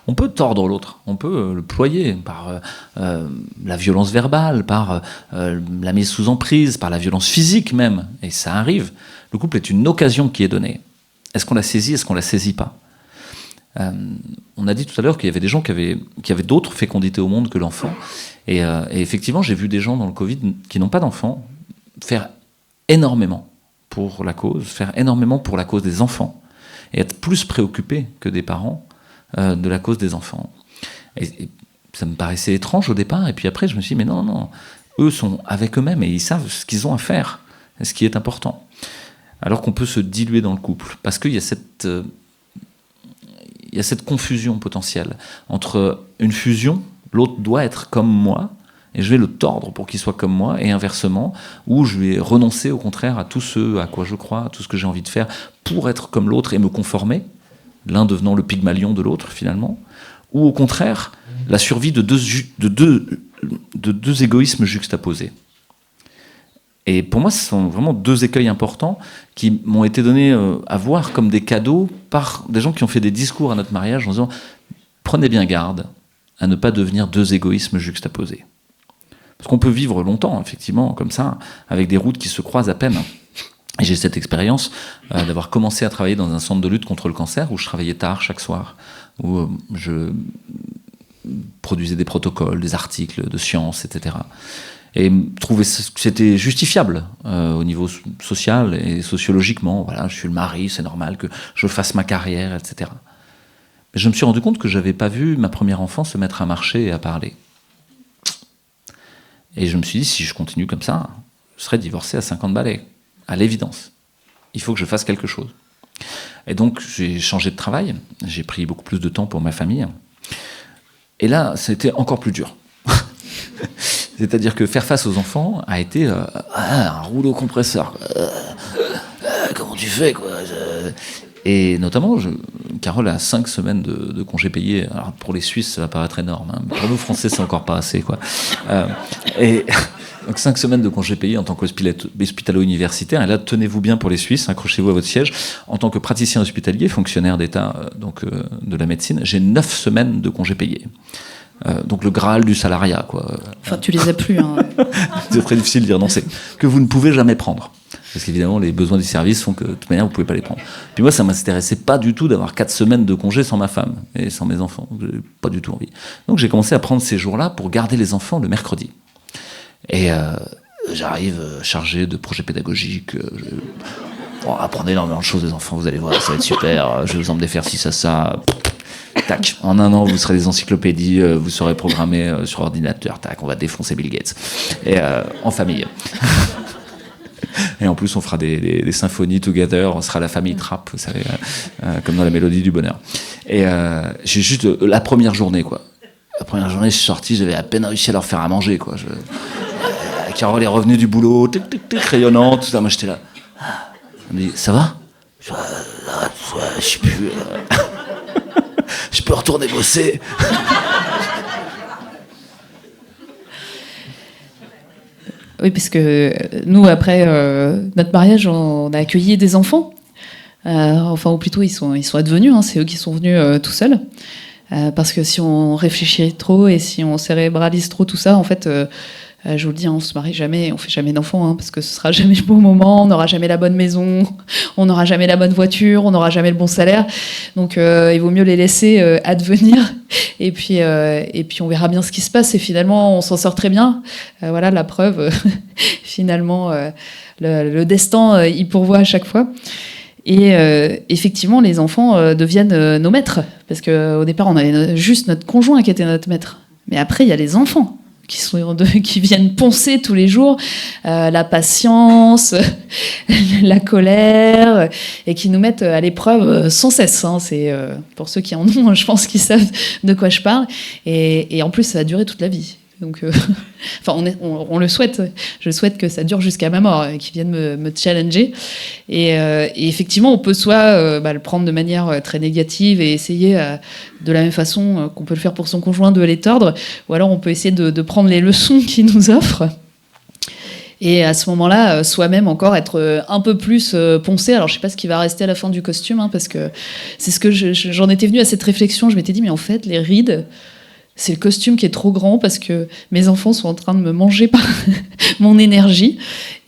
On peut tordre l'autre, on peut le ployer par la violence verbale, par la mise sous emprise, par la violence physique même, et ça arrive. Le couple est une occasion qui est donnée. Est-ce qu'on la saisit, est-ce qu'on la saisit pas ? On a dit tout à l'heure qu'il y avait des gens qui avaient d'autres fécondités au monde que l'enfant, et effectivement j'ai vu des gens dans le Covid qui n'ont pas d'enfants faire énormément pour la cause, faire énormément pour la cause des enfants, et être plus préoccupés que des parents de la cause des enfants. Et ça me paraissait étrange au départ, et puis après je me suis dit, mais non, eux sont avec eux-mêmes et ils savent ce qu'ils ont à faire, et ce qui est important. Alors qu'on peut se diluer dans le couple, parce qu'il y a cette confusion potentielle entre une fusion, l'autre doit être comme moi, et je vais le tordre pour qu'il soit comme moi, et inversement, ou je vais renoncer au contraire à tout ce à quoi je crois, à tout ce que j'ai envie de faire, pour être comme l'autre et me conformer, l'un devenant le Pygmalion de l'autre finalement, ou au contraire la survie de deux égoïsmes juxtaposés. Et pour moi, ce sont vraiment deux écueils importants qui m'ont été donnés à voir comme des cadeaux par des gens qui ont fait des discours à notre mariage en disant « Prenez bien garde à ne pas devenir deux égoïsmes juxtaposés ». Parce qu'on peut vivre longtemps, effectivement, comme ça, avec des routes qui se croisent à peine. Et j'ai cette expérience d'avoir commencé à travailler dans un centre de lutte contre le cancer, où je travaillais tard chaque soir, où je produisais des protocoles, des articles de science, etc. Et trouver que c'était justifiable au niveau social et sociologiquement. Voilà, je suis le mari, c'est normal que je fasse ma carrière, etc. Mais je me suis rendu compte que je n'avais pas vu ma première enfant se mettre à marcher et à parler. Et je me suis dit, si je continue comme ça, je serai divorcé à 50 balais, à l'évidence. Il faut que je fasse quelque chose. Et donc, j'ai changé de travail, j'ai pris beaucoup plus de temps pour ma famille. Et là, c'était encore plus dur. C'est-à-dire que faire face aux enfants a été un rouleau compresseur. Comment tu fais, quoi ? Et notamment, Carole a 5 semaines de congés payés. Alors pour les Suisses, ça va paraître énorme. Hein. Pour nous, Français, c'est encore pas assez, quoi. Et donc 5 semaines de congés payés en tant qu'hospitalo-universitaire. Et là, tenez-vous bien pour les Suisses, accrochez-vous à votre siège. En tant que praticien hospitalier, fonctionnaire d'État de la médecine, j'ai 9 semaines de congés payés. Donc le Graal du salariat, quoi. Enfin, tu les as plus. Hein. C'est très difficile d'y renoncer. Que vous ne pouvez jamais prendre. Parce qu'évidemment, les besoins du service font que, de toute manière, vous ne pouvez pas les prendre. Puis moi, ça ne m'intéressait pas du tout d'avoir 4 semaines de congé sans ma femme et sans mes enfants. J'ai pas du tout envie. Donc j'ai commencé à prendre ces jours-là pour garder les enfants le mercredi. Et j'arrive chargé de projets pédagogiques. Apprenez énormément de choses, les enfants, vous allez voir, ça va être super. Je vais vous emmener faire ci, ça. Tac, en 1 an, vous serez des encyclopédies, vous serez programmé sur ordinateur. Tac, on va défoncer Bill Gates. Et en famille. Et en plus, on fera des symphonies together, on sera la famille Trapp, vous savez, comme dans la Mélodie du bonheur. Et j'ai juste la première journée, quoi. La première journée, je suis sorti, j'avais à peine réussi à leur faire à manger, quoi. Carole est revenue du boulot, crayonnant, tout ça. Moi, j'étais là. Elle me dit, ça va ? Je sais plus. Je peux retourner bosser. Oui, parce que nous, après notre mariage, on a accueilli des enfants. Ou plutôt, ils sont advenus. C'est eux qui sont venus tout seuls. Parce que si on réfléchit trop et si on cérébralise trop tout ça, en fait, je vous le dis, on se marie jamais, on fait jamais d'enfants, parce que ce sera jamais le bon moment, on n'aura jamais la bonne maison, on n'aura jamais la bonne voiture, on n'aura jamais le bon salaire. Donc, il vaut mieux les laisser advenir. Et puis, on verra bien ce qui se passe. Et finalement, on s'en sort très bien. Voilà la preuve. Finalement, le destin, il pourvoit à chaque fois. Et effectivement, les enfants deviennent nos maîtres. Parce qu'au départ, on avait juste notre conjoint qui était notre maître. Mais après, il y a les enfants qui viennent poncer tous les jours la patience, la colère, et qui nous mettent à l'épreuve sans cesse. C'est pour ceux qui en ont, je pense qu'ils savent de quoi je parle. Et en plus, ça va durer toute la vie. Donc, on le souhaite. Je souhaite que ça dure jusqu'à ma mort, qu'ils viennent me challenger. Et effectivement, on peut soit le prendre de manière très négative et essayer de la même façon qu'on peut le faire pour son conjoint de les tordre, ou alors on peut essayer de prendre les leçons qu'il nous offre. Et à ce moment-là, soi-même encore être un peu plus poncé. Alors je sais pas ce qui va rester à la fin du costume, parce que c'est ce que j'en étais venue à cette réflexion. Je m'étais dit, mais en fait, les rides, c'est le costume qui est trop grand parce que mes enfants sont en train de me manger par mon énergie.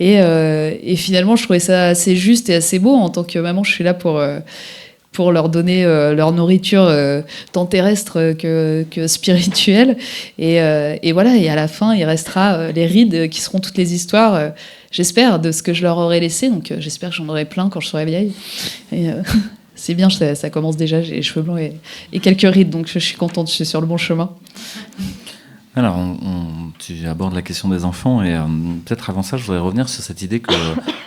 Et finalement, je trouvais ça assez juste et assez beau. En tant que maman, je suis là pour leur donner leur nourriture tant terrestre que spirituelle. Et voilà, et à la fin, il restera les rides qui seront toutes les histoires, j'espère, de ce que je leur aurai laissé. Donc j'espère que j'en aurai plein quand je serai vieille. Et c'est bien, ça commence déjà, j'ai les cheveux blancs et quelques rides, donc je suis contente, je suis sur le bon chemin. Alors, tu abordes la question des enfants, et peut-être avant ça, je voudrais revenir sur cette idée que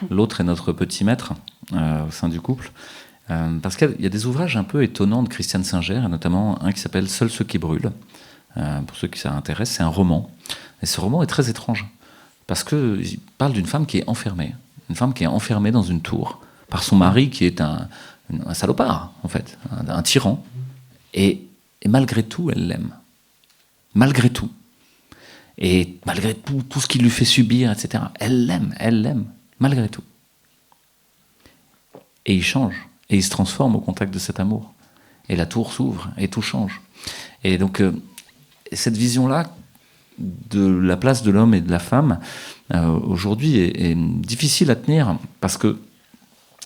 l'autre est notre petit maître au sein du couple. Parce qu'il y a des ouvrages un peu étonnants de Christiane Singer, et notamment un qui s'appelle « Seuls ceux qui brûlent ». Pour ceux qui ça intéresse, c'est un roman. Et ce roman est très étrange, parce qu'il parle d'une femme qui est enfermée. Une femme qui est enfermée dans une tour par son mari qui est un salopard, en fait, un tyran. Et malgré tout, elle l'aime. Malgré tout. Et malgré tout ce qu'il lui fait subir, etc. Elle l'aime, malgré tout. Et il change, et il se transforme au contact de cet amour. Et la tour s'ouvre, et tout change. Et donc, cette vision-là de la place de l'homme et de la femme, aujourd'hui, est difficile à tenir, parce que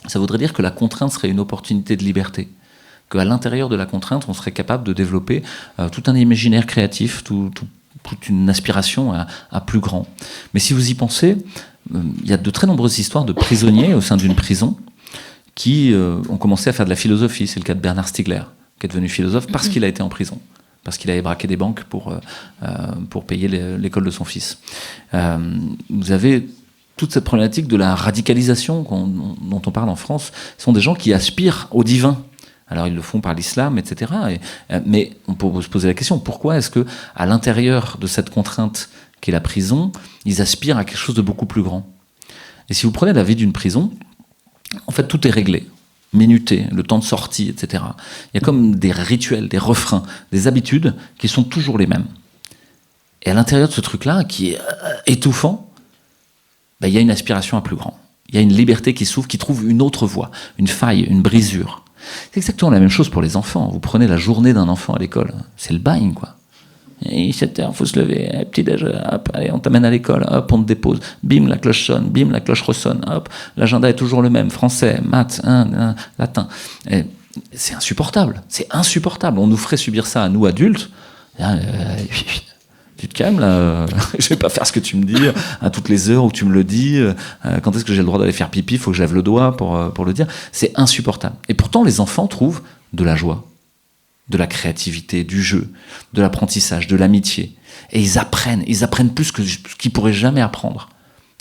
ça voudrait dire que la contrainte serait une opportunité de liberté. Qu'à l'intérieur de la contrainte, on serait capable de développer tout un imaginaire créatif, toute une aspiration à plus grand. Mais si vous y pensez, il y a de très nombreuses histoires de prisonniers au sein d'une prison qui ont commencé à faire de la philosophie. C'est le cas de Bernard Stiegler, qui est devenu philosophe parce qu'il a été en prison, parce qu'il avait braqué des banques pour payer l'école de son fils. Vous avez toute cette problématique de la radicalisation dont on parle en France. Ce sont des gens qui aspirent au divin. Alors ils le font par l'islam, etc. Mais on peut se poser la question, pourquoi est-ce que, à l'intérieur de cette contrainte qu'est la prison, ils aspirent à quelque chose de beaucoup plus grand? Et si vous prenez la vie d'une prison, en fait tout est réglé, minuté, le temps de sortie, etc. Il y a comme des rituels, des refrains, des habitudes qui sont toujours les mêmes. Et à l'intérieur de ce truc-là, qui est étouffant, il y a une aspiration à plus grand. Il y a une liberté qui s'ouvre, qui trouve une autre voie, une faille, une brisure. C'est exactement la même chose pour les enfants. Vous prenez la journée d'un enfant à l'école, c'est le bagne, quoi. Et 7h, faut se lever, petit déj, hop, allez, on t'amène à l'école, hop, on te dépose, bim, la cloche sonne, bim, la cloche ressonne, hop, l'agenda est toujours le même, français, maths, latin. Et c'est insupportable, On nous ferait subir ça à nous, adultes. Tu te calmes, là, je vais pas faire ce que tu me dis à toutes les heures où tu me le dis, quand est-ce que j'ai le droit d'aller faire pipi, il faut que je lève le doigt pour le dire. C'est insupportable. Et pourtant, les enfants trouvent de la joie, de la créativité, du jeu, de l'apprentissage, de l'amitié. Et ils apprennent plus que ce qu'ils pourraient jamais apprendre,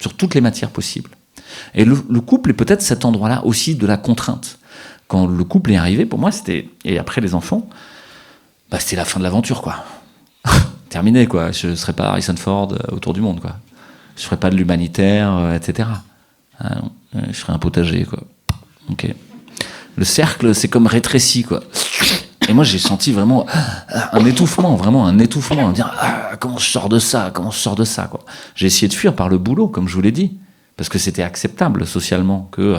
sur toutes les matières possibles. Et le couple est peut-être cet endroit-là aussi de la contrainte. Quand le couple est arrivé, pour moi, et après les enfants, c'était la fin de l'aventure, quoi. Terminé, quoi. Je ne serais pas Harrison Ford autour du monde, quoi. Je ne ferais pas de l'humanitaire, etc. Je ferais un potager, quoi. Ok. Le cercle, c'est comme rétréci, quoi. Et moi, j'ai senti vraiment un étouffement, à me dire comment je sors de ça, quoi. J'ai essayé de fuir par le boulot, comme je vous l'ai dit, parce que c'était acceptable socialement que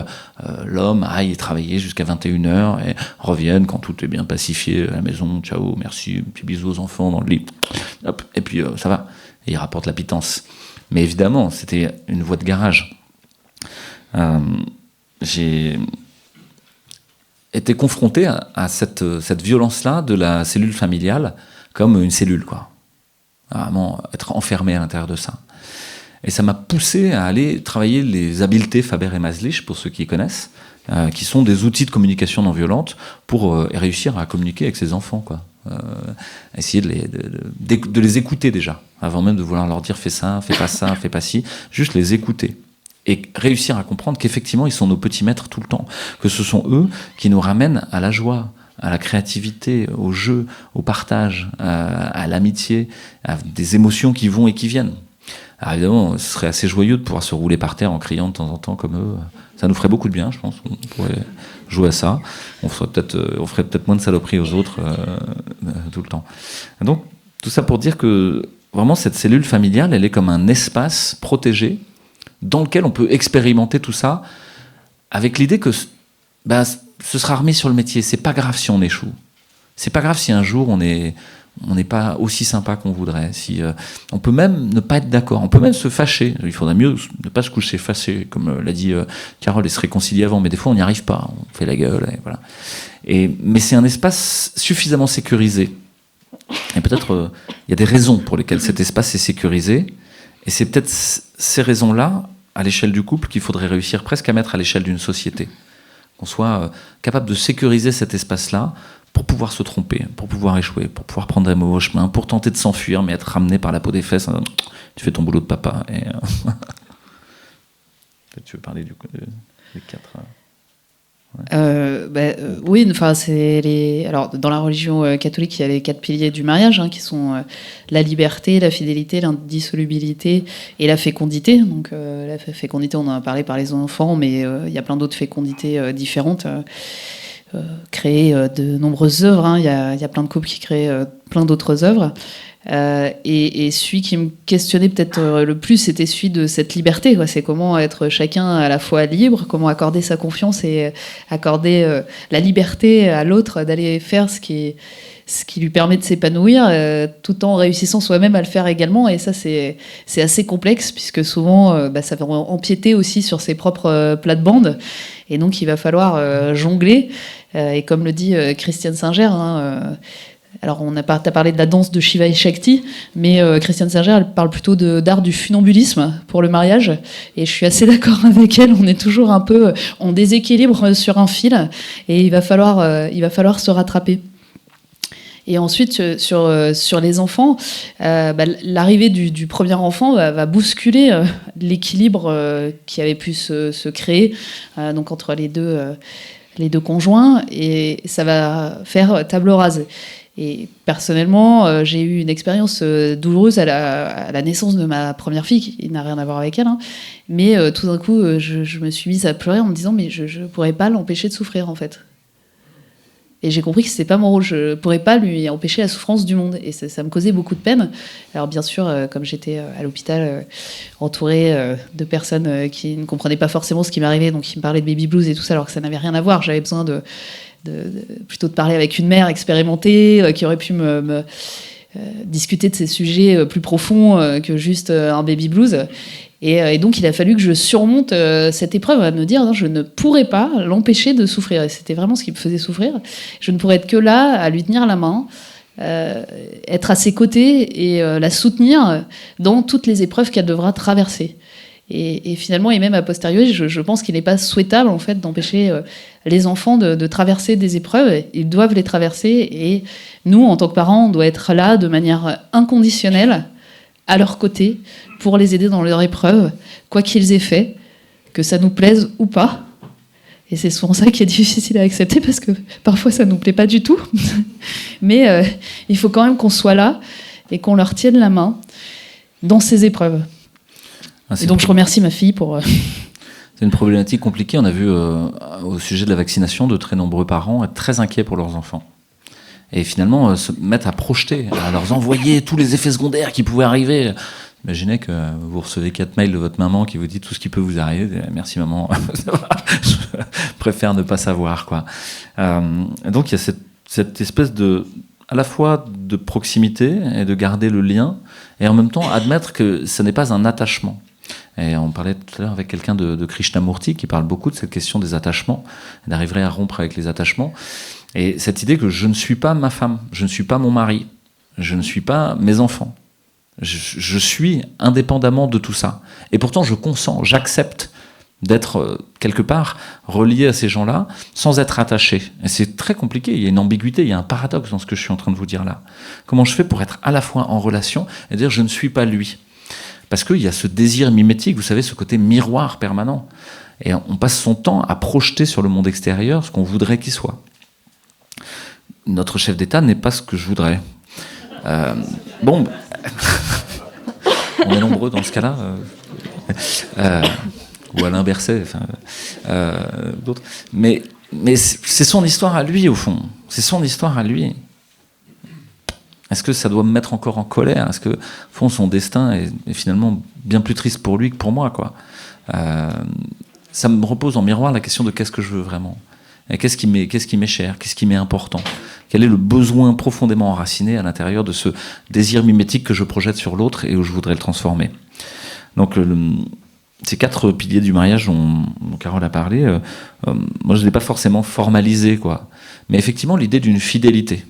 l'homme aille travailler jusqu'à 21h et revienne quand tout est bien pacifié à la maison, ciao, merci, petit bisou aux enfants dans le lit, hop, et puis ça va, et il rapporte la pitance. Mais évidemment, c'était une voie de garage. J'ai été confronté à cette violence-là de la cellule familiale comme une cellule, quoi. Vraiment être enfermé à l'intérieur de ça. Et ça m'a poussé à aller travailler les habiletés Faber et Maslich, pour ceux qui connaissent, qui sont des outils de communication non violente pour réussir à communiquer avec ses enfants, quoi. Essayer de les écouter déjà, avant même de vouloir leur dire fais ça, fais pas ci, juste les écouter. Et réussir à comprendre qu'effectivement, ils sont nos petits maîtres tout le temps. Que ce sont eux qui nous ramènent à la joie, à la créativité, au jeu, au partage, à l'amitié, à des émotions qui vont et qui viennent. Alors évidemment, ce serait assez joyeux de pouvoir se rouler par terre en criant de temps en temps comme eux. Ça nous ferait beaucoup de bien, je pense. On pourrait jouer à ça. On ferait peut-être moins de saloperies aux autres tout le temps. Et donc, tout ça pour dire que vraiment, cette cellule familiale, elle est comme un espace protégé dans lequel on peut expérimenter tout ça, avec l'idée que ce sera remis sur le métier. C'est pas grave si on échoue. C'est pas grave si un jour on n'est pas aussi sympa qu'on voudrait. On peut même ne pas être d'accord. On peut même se fâcher. Il faudrait mieux ne pas se coucher fâché, comme l'a dit Carole, et se réconcilier avant. Mais des fois, on n'y arrive pas. On fait la gueule. Et voilà. Mais c'est un espace suffisamment sécurisé. Et peut-être il y a des raisons pour lesquelles cet espace est sécurisé. Et c'est peut-être ces raisons-là, à l'échelle du couple, qu'il faudrait réussir presque à mettre à l'échelle d'une société. Qu'on soit capable de sécuriser cet espace-là pour pouvoir se tromper, pour pouvoir échouer, pour pouvoir prendre un mauvais chemin, pour tenter de s'enfuir, mais être ramené par la peau des fesses. Tu fais ton boulot de papa. Et tu veux parler des quatre... Oui, enfin alors dans la religion catholique, il y a les 4 piliers du mariage, qui sont la liberté, la fidélité, l'indissolubilité et la fécondité. Donc la fécondité, on en a parlé par les enfants, mais il y a plein d'autres fécondités différentes. Créer de nombreuses œuvres, il y a plein de couples qui créent plein d'autres œuvres. Et celui qui me questionnait peut-être le plus, c'était celui de cette liberté, quoi. C'est comment être chacun à la fois libre, comment accorder sa confiance et accorder la liberté à l'autre d'aller faire ce qui lui permet de s'épanouir, tout en réussissant soi-même à le faire également. Et ça, c'est assez complexe, puisque souvent, ça va empiéter aussi sur ses propres plates-bandes. Et donc, il va falloir jongler. Et comme le dit Christiane Singer, alors, t'as parlé de la danse de Shiva et Shakti, mais Christiane Singer, elle parle plutôt d'art du funambulisme pour le mariage. Et je suis assez d'accord avec elle. On est toujours un peu en déséquilibre sur un fil, et il va falloir se rattraper. Et ensuite, sur les enfants, l'arrivée du premier enfant va bousculer l'équilibre qui avait pu se créer donc entre les deux conjoints, et ça va faire table rase. Et personnellement, j'ai eu une expérience douloureuse à la naissance de ma première fille, qui n'a rien à voir avec elle, mais tout d'un coup, je me suis mise à pleurer en me disant mais je ne pourrais pas l'empêcher de souffrir, en fait. Et j'ai compris que c'était pas mon rôle, je pourrais pas lui empêcher la souffrance du monde, et ça me causait beaucoup de peine. Alors bien sûr, comme j'étais à l'hôpital, entourée de personnes qui ne comprenaient pas forcément ce qui m'arrivait, donc qui me parlaient de baby blues et tout ça, alors que ça n'avait rien à voir. J'avais besoin plutôt de parler avec une mère expérimentée qui aurait pu me discuter de ces sujets plus profonds que juste un baby blues. Et donc, il a fallu que je surmonte cette épreuve, à me dire non, je ne pourrais pas l'empêcher de souffrir. Et c'était vraiment ce qui me faisait souffrir. Je ne pourrais être que là, à lui tenir la main, être à ses côtés et la soutenir dans toutes les épreuves qu'elle devra traverser. Et finalement, et même a posteriori, je pense qu'il n'est pas souhaitable, en fait, d'empêcher les enfants de traverser des épreuves. Ils doivent les traverser. Et nous, en tant que parents, on doit être là de manière inconditionnelle, à leur côté, pour les aider dans leur épreuve, quoi qu'ils aient fait, que ça nous plaise ou pas. Et c'est souvent ça qui est difficile à accepter, parce que parfois ça ne nous plaît pas du tout. Mais il faut quand même qu'on soit là et qu'on leur tienne la main dans ces épreuves. Et donc je remercie ma fille pour... C'est une problématique compliquée. On a vu au sujet de la vaccination de très nombreux parents être très inquiets pour leurs enfants. Et finalement, se mettre à projeter, à leur envoyer tous les effets secondaires qui pouvaient arriver. Imaginez que vous recevez 4 mails de votre maman qui vous dit tout ce qui peut vous arriver. Merci maman, je préfère ne pas savoir, quoi. Donc il y a cette espèce à la fois de proximité et de garder le lien, et en même temps admettre que ce n'est pas un attachement. Et on parlait tout à l'heure avec quelqu'un de Krishnamurti qui parle beaucoup de cette question des attachements, d'arriver à rompre avec les attachements. Et cette idée que je ne suis pas ma femme, je ne suis pas mon mari, je ne suis pas mes enfants. Je suis indépendamment de tout ça. Et pourtant, je consens, j'accepte d'être quelque part relié à ces gens-là sans être attaché. Et c'est très compliqué, il y a une ambiguïté, il y a un paradoxe dans ce que je suis en train de vous dire là. Comment je fais pour être à la fois en relation et dire je ne suis pas lui ? Parce qu'il y a ce désir mimétique, vous savez, ce côté miroir permanent. Et on passe son temps à projeter sur le monde extérieur ce qu'on voudrait qu'il soit. Notre chef d'État n'est pas ce que je voudrais. Bon, on est nombreux dans ce cas-là. Ou Alain Berset, d'autres. Mais c'est son histoire à lui, au fond. C'est son histoire à lui. Est-ce que ça doit me mettre encore en colère ? Est-ce que, au fond, son destin est finalement bien plus triste pour lui que pour moi, quoi ? Ça me repose en miroir la question de qu'est-ce que je veux vraiment ? Et qu'est-ce qui m'est cher ? Qu'est-ce qui m'est important ? Quel est le besoin profondément enraciné à l'intérieur de ce désir mimétique que je projette sur l'autre et où je voudrais le transformer ? Donc, ces 4 piliers du mariage dont Carole a parlé, moi je ne l'ai pas forcément formalisé, quoi. Mais effectivement, l'idée d'une fidélité.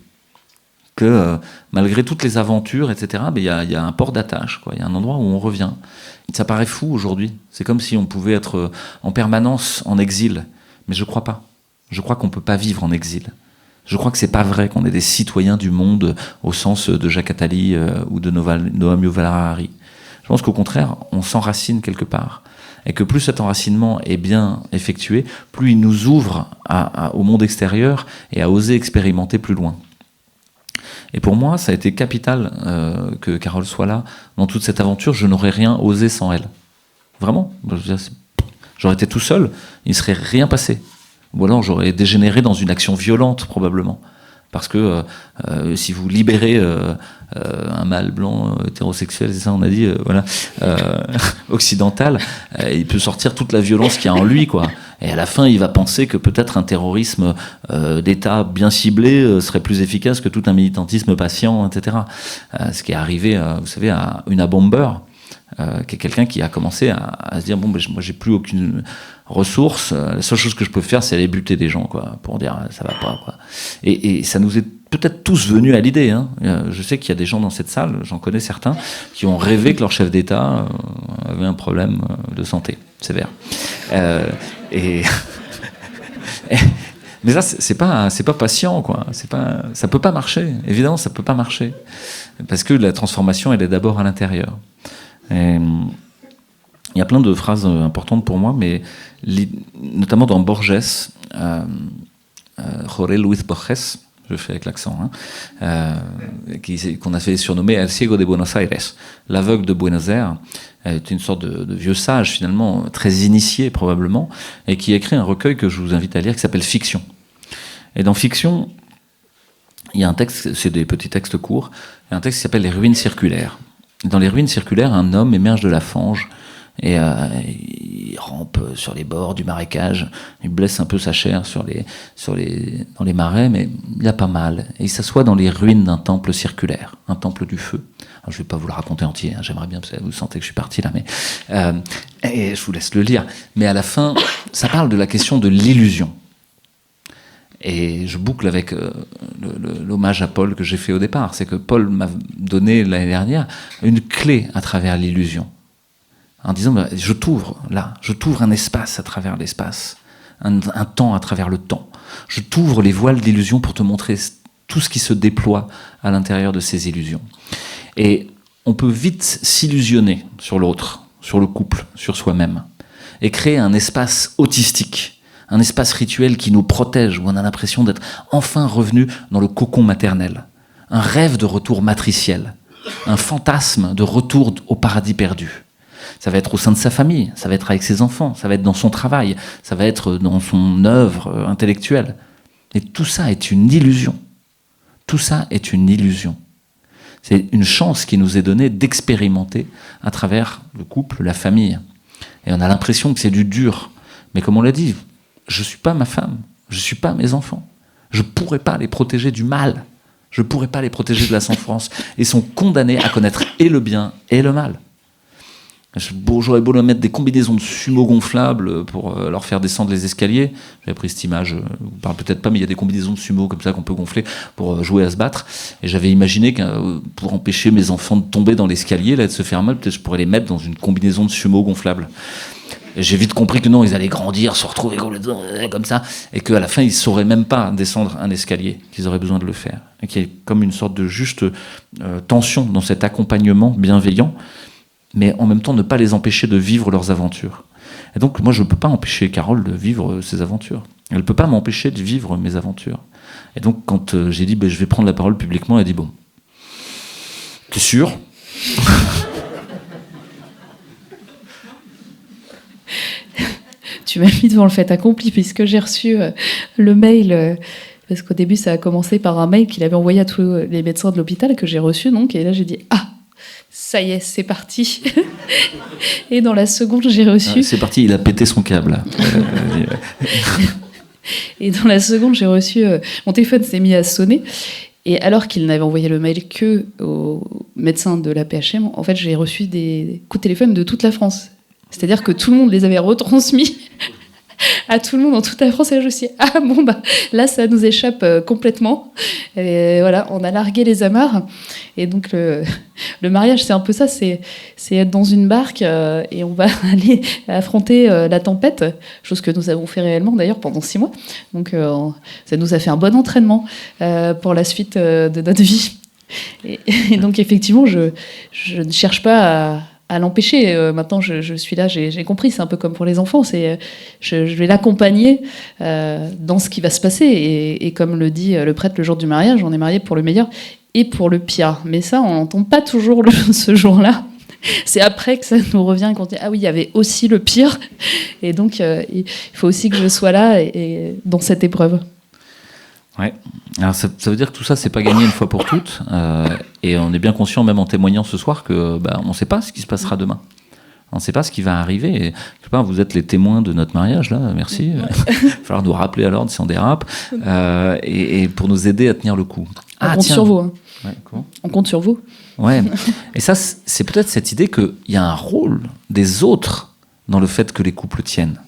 Que malgré toutes les aventures, etc., il y a un port d'attache, quoi. Il y a un endroit où on revient. Ça paraît fou aujourd'hui. C'est comme si on pouvait être en permanence en exil. Mais je ne crois pas. Je crois qu'on ne peut pas vivre en exil. Je crois que c'est pas vrai qu'on est des citoyens du monde au sens de Jacques Attali ou de Noam Yuval Harari. Je pense qu'au contraire, on s'enracine quelque part. Et que plus cet enracinement est bien effectué, plus il nous ouvre au monde extérieur et à oser expérimenter plus loin. Et pour moi, ça a été capital que Carole soit là. Dans toute cette aventure, je n'aurais rien osé sans elle. Vraiment. J'aurais été tout seul, il ne serait rien passé. Ou alors j'aurais dégénéré dans une action violente, probablement. Parce que si vous libérez un mâle blanc hétérosexuel, c'est ça on a dit, occidental, il peut sortir toute la violence qu'il y a en lui, quoi. Et à la fin, il va penser que peut-être un terrorisme d'État bien ciblé serait plus efficace que tout un militantisme patient, etc. Ce qui est arrivé, vous savez, à Una Bomber, qui est quelqu'un qui a commencé à se dire bon, ben, moi j'ai plus aucune ressource, la seule chose que je peux faire c'est aller buter des gens, quoi, pour dire ça va pas, quoi. Et ça nous est peut-être tous venu à l'idée, hein. Je sais qu'il y a des gens dans cette salle, j'en connais certains, qui ont rêvé que leur chef d'État avait un problème de santé sévère. Mais ça, c'est pas patient, quoi. Ça peut pas marcher. Évidemment, ça peut pas marcher parce que la transformation, elle est d'abord à l'intérieur. Et il y a plein de phrases importantes pour moi, mais notamment dans Borges, Jorge Luis Borges, je fais avec l'accent, qu'on a fait surnommer El Ciego de Buenos Aires, l'aveugle de Buenos Aires, est une sorte de vieux sage finalement, très initié probablement, et qui a écrit un recueil que je vous invite à lire qui s'appelle Fiction. Et dans Fiction, il y a un texte, c'est des petits textes courts, il y a un texte qui s'appelle Les ruines circulaires. Dans les ruines circulaires, un homme émerge de la fange et il rampe sur les bords du marécage, il blesse un peu sa chair dans les marais, mais il a pas mal. Et il s'assoit dans les ruines d'un temple circulaire, un temple du feu. Alors, je ne vais pas vous le raconter entier, hein, j'aimerais bien, parce que vous sentez que je suis parti là, mais et je vous laisse le lire. Mais à la fin, ça parle de la question de l'illusion. Et je boucle avec l'hommage à Paul que j'ai fait au départ. C'est que Paul m'a donné l'année dernière une clé à travers l'illusion. En disant, je t'ouvre un espace à travers l'espace, un temps à travers le temps. Je t'ouvre les voiles d'illusion pour te montrer tout ce qui se déploie à l'intérieur de ces illusions. Et on peut vite s'illusionner sur l'autre, sur le couple, sur soi-même, et créer un espace autistique, un espace rituel qui nous protège, où on a l'impression d'être enfin revenu dans le cocon maternel. Un rêve de retour matriciel, un fantasme de retour au paradis perdu. Ça va être au sein de sa famille, ça va être avec ses enfants, ça va être dans son travail, ça va être dans son œuvre intellectuelle. Et tout ça est une illusion. Tout ça est une illusion. C'est une chance qui nous est donnée d'expérimenter à travers le couple, la famille. Et on a l'impression que c'est du dur. Mais comme on l'a dit, je ne suis pas ma femme, je ne suis pas mes enfants. Je ne pourrais pas les protéger du mal. Je ne pourrais pas les protéger de la souffrance. Ils sont condamnés à connaître et le bien et le mal. J'aurais beau leur mettre des combinaisons de sumo gonflables pour leur faire descendre les escaliers. J'avais pris cette image, je vous parle peut-être pas, mais il y a des combinaisons de sumo comme ça qu'on peut gonfler pour jouer à se battre. Et j'avais imaginé que pour empêcher mes enfants de tomber dans l'escalier, là, de se faire mal, peut-être je pourrais les mettre dans une combinaison de sumo gonflable. Et j'ai vite compris que non, ils allaient grandir, se retrouver comme ça, et qu'à la fin, ils ne sauraient même pas descendre un escalier, qu'ils auraient besoin de le faire. Et qu'il y ait comme une sorte de juste tension dans cet accompagnement bienveillant, mais en même temps ne pas les empêcher de vivre leurs aventures. Et donc moi je ne peux pas empêcher Carole de vivre ses aventures. Elle ne peut pas m'empêcher de vivre mes aventures. Et donc quand j'ai dit je vais prendre la parole publiquement, elle a dit bon, t'es sûr ? Tu m'as mis devant le fait accompli puisque j'ai reçu le mail... parce qu'au début ça a commencé par un mail qu'il avait envoyé à tous les médecins de l'hôpital que j'ai reçu donc, et là j'ai dit ça y est, c'est parti. Et dans la seconde, j'ai reçu... c'est parti, il a pété son câble. Et dans la seconde, j'ai reçu... mon téléphone s'est mis à sonner. Et alors qu'il n'avait envoyé le mail que aux médecins de la PHM, en fait, j'ai reçu des coups de téléphone de toute la France. C'est-à-dire que tout le monde les avait retransmis à tout le monde dans toute la France. Et là, je me suis dit, là, ça nous échappe complètement. Et voilà, on a largué les amarres. Et donc, le mariage, c'est un peu ça. C'est être dans une barque et on va aller affronter la tempête. Chose que nous avons fait réellement, d'ailleurs, pendant 6 mois. Donc, ça nous a fait un bon entraînement pour la suite de notre vie. Et donc, effectivement, je ne cherche pas à l'empêcher. Maintenant, je suis là, j'ai compris, c'est un peu comme pour les enfants, je vais l'accompagner dans ce qui va se passer. Et comme le dit le prêtre le jour du mariage, on est marié pour le meilleur et pour le pire. Mais ça, on n'entend pas toujours ce jour-là. C'est après que ça nous revient et qu'on dit « Ah oui, il y avait aussi le pire ». Et donc, il faut aussi que je sois là et dans cette épreuve. Ouais. Alors ça veut dire que tout ça, c'est pas gagné une fois pour toutes, et on est bien conscient, même en témoignant ce soir, que on ne sait pas ce qui se passera demain. On ne sait pas ce qui va arriver. Et, je sais pas, vous êtes les témoins de notre mariage là. Merci. Il va falloir nous rappeler à l'ordre si on dérape, et pour nous aider à tenir le coup. On compte sur vous. Hein. Ouais, comment ? On compte sur vous. Ouais. Et ça, c'est peut-être cette idée qu'il y a un rôle des autres dans le fait que les couples tiennent,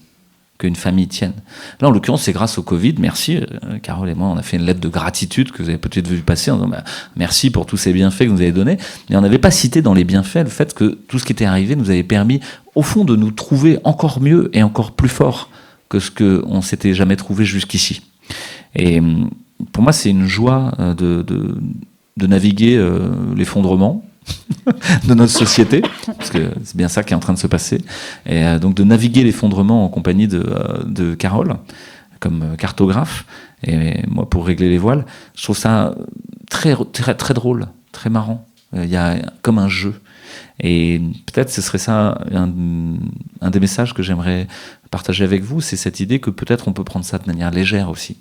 qu'une famille tienne. Là, en l'occurrence, c'est grâce au Covid. Merci, Carole et moi, on a fait une lettre de gratitude que vous avez peut-être vu passer en disant merci pour tous ces bienfaits que vous nous avez donnés. Mais on n'avait pas cité dans les bienfaits le fait que tout ce qui était arrivé nous avait permis, au fond, de nous trouver encore mieux et encore plus forts que ce qu'on s'était jamais trouvé jusqu'ici. Et pour moi, c'est une joie de naviguer l'effondrement de notre société, parce que c'est bien ça qui est en train de se passer, et donc de naviguer l'effondrement en compagnie de Carole comme cartographe, et moi pour régler les voiles. Je trouve ça très, très, très drôle, très marrant. Il y a comme un jeu, et peut-être ce serait ça un des messages que j'aimerais partager avec vous, c'est cette idée que peut-être on peut prendre ça de manière légère aussi,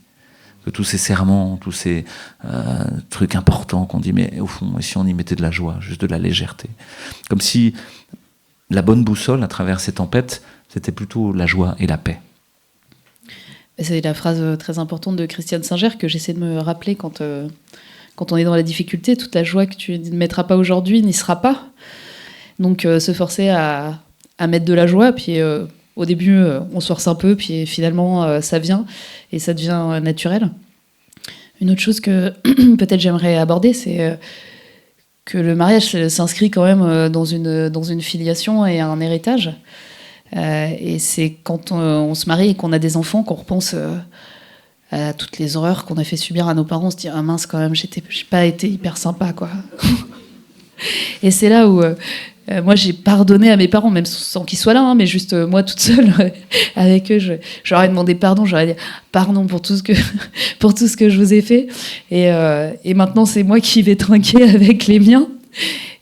que tous ces serments, tous ces trucs importants qu'on dit, mais au fond, et si on y mettait de la joie, juste de la légèreté, comme si la bonne boussole à travers ces tempêtes, c'était plutôt la joie et la paix. C'est la phrase très importante de Christiane Singer que j'essaie de me rappeler quand on est dans la difficulté. Toute la joie que tu ne mettras pas aujourd'hui n'y sera pas. Donc se forcer à mettre de la joie, puis au début on se force un peu, puis finalement ça vient et ça devient naturel. Une autre chose que peut-être j'aimerais aborder, c'est que le mariage s'inscrit quand même dans une filiation et un héritage. Et c'est quand on se marie et qu'on a des enfants qu'on repense à toutes les horreurs qu'on a fait subir à nos parents. On se dit « Ah mince, quand même, j'ai pas été hyper sympa, quoi. » Et c'est là où moi j'ai pardonné à mes parents, même sans qu'ils soient là, hein, mais juste moi toute seule avec eux, j'aurais demandé pardon, j'aurais dit pardon pour tout ce que je vous ai fait, et maintenant c'est moi qui vais trinquer avec les miens,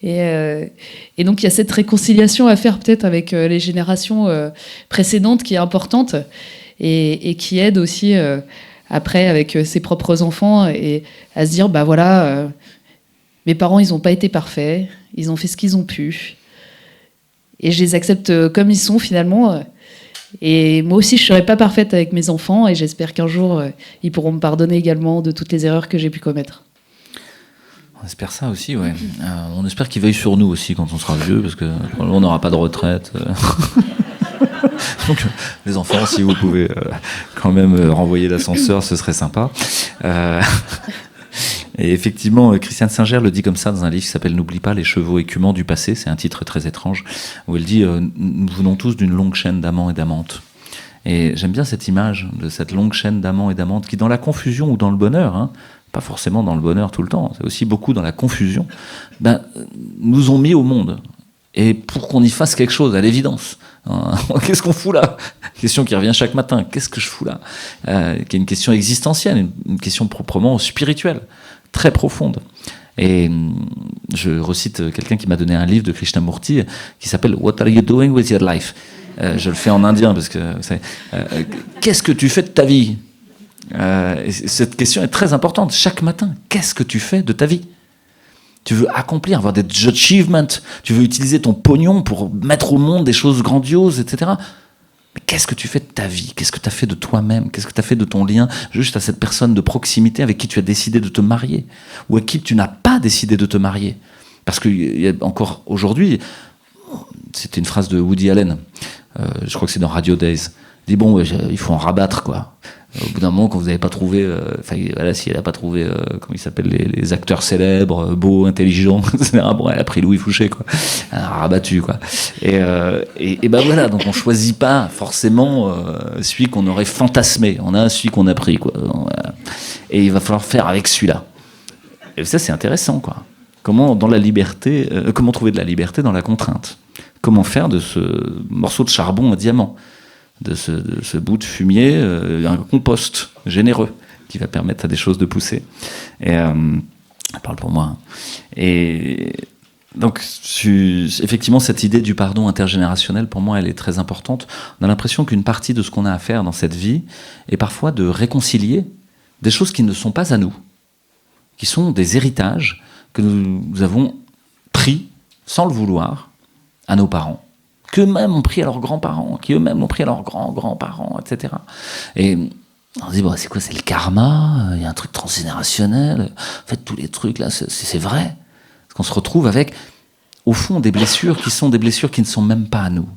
et donc il y a cette réconciliation à faire peut-être avec les générations précédentes qui est importante, et qui aide aussi après avec ses propres enfants et à se dire, bah voilà, mes parents, ils n'ont pas été parfaits, ils ont fait ce qu'ils ont pu. Et je les accepte comme ils sont finalement. Et moi aussi, je ne serai pas parfaite avec mes enfants et j'espère qu'un jour, ils pourront me pardonner également de toutes les erreurs que j'ai pu commettre. On espère ça aussi, ouais. On espère qu'ils veillent sur nous aussi quand on sera vieux, parce qu'on n'aura pas de retraite. Donc, les enfants, si vous pouvez quand même renvoyer l'ascenseur, ce serait sympa. Et effectivement, Christiane Singer le dit comme ça dans un livre qui s'appelle « N'oublie pas les chevaux écumants du passé ». C'est un titre très étrange, où elle dit « Nous venons tous d'une longue chaîne d'amants et d'amantes ». Et j'aime bien cette image de cette longue chaîne d'amants et d'amantes qui, dans la confusion ou dans le bonheur, pas forcément dans le bonheur tout le temps, c'est aussi beaucoup dans la confusion, nous ont mis au monde. Et pour qu'on y fasse quelque chose, à l'évidence, qu'est-ce qu'on fout là ? Question qui revient chaque matin, qu'est-ce que je fous là ? Qui est une question existentielle, une question proprement spirituelle, très profonde. Et je recite quelqu'un qui m'a donné un livre de Krishnamurti qui s'appelle « What are you doing with your life ?» Je le fais en indien parce que qu'est-ce que tu fais de ta vie ? Cette question est très importante. Chaque matin, qu'est-ce que tu fais de ta vie ? Tu veux accomplir, avoir des achievements, tu veux utiliser ton pognon pour mettre au monde des choses grandioses, etc. Mais qu'est-ce que tu fais de ta vie ? Qu'est-ce que tu as fait de toi-même ? Qu'est-ce que tu as fait de ton lien juste à cette personne de proximité avec qui tu as décidé de te marier ? Ou avec qui tu n'as pas décidé de te marier ? Parce qu'il y a encore aujourd'hui, c'était une phrase de Woody Allen, je crois que c'est dans Radio Days, il dit bon, il faut en rabattre, quoi. Au bout d'un moment, quand vous n'avez pas trouvé, voilà, si elle n'a pas trouvé, comment ils s'appellent, les acteurs célèbres, beaux, intelligents, etc. Bon, elle a pris Louis Fouché, quoi. Elle a rabattu, quoi. Et ben voilà, donc on choisit pas forcément celui qu'on aurait fantasmé. On a celui qu'on a pris, quoi. Et il va falloir faire avec celui-là. Et ça, c'est intéressant, quoi. Comment, dans la liberté, comment trouver de la liberté dans la contrainte ? Comment faire de ce morceau de charbon un diamant ? De ce bout de fumier, un compost généreux qui va permettre à des choses de pousser. Et parle pour moi. Et donc, effectivement, cette idée du pardon intergénérationnel, pour moi, elle est très importante. On a l'impression qu'une partie de ce qu'on a à faire dans cette vie est parfois de réconcilier des choses qui ne sont pas à nous, qui sont des héritages que nous avons pris, sans le vouloir, à nos parents, qu'eux-mêmes ont pris à leurs grands-parents, qui eux-mêmes l'ont pris à leurs grands-grands-parents, etc. Et on se dit, bon, c'est quoi, c'est le karma ? Il y a un truc transgénérationnel. En fait, tous les trucs, là, c'est vrai. Parce qu'on se retrouve avec, au fond, des blessures qui ne sont même pas à nous,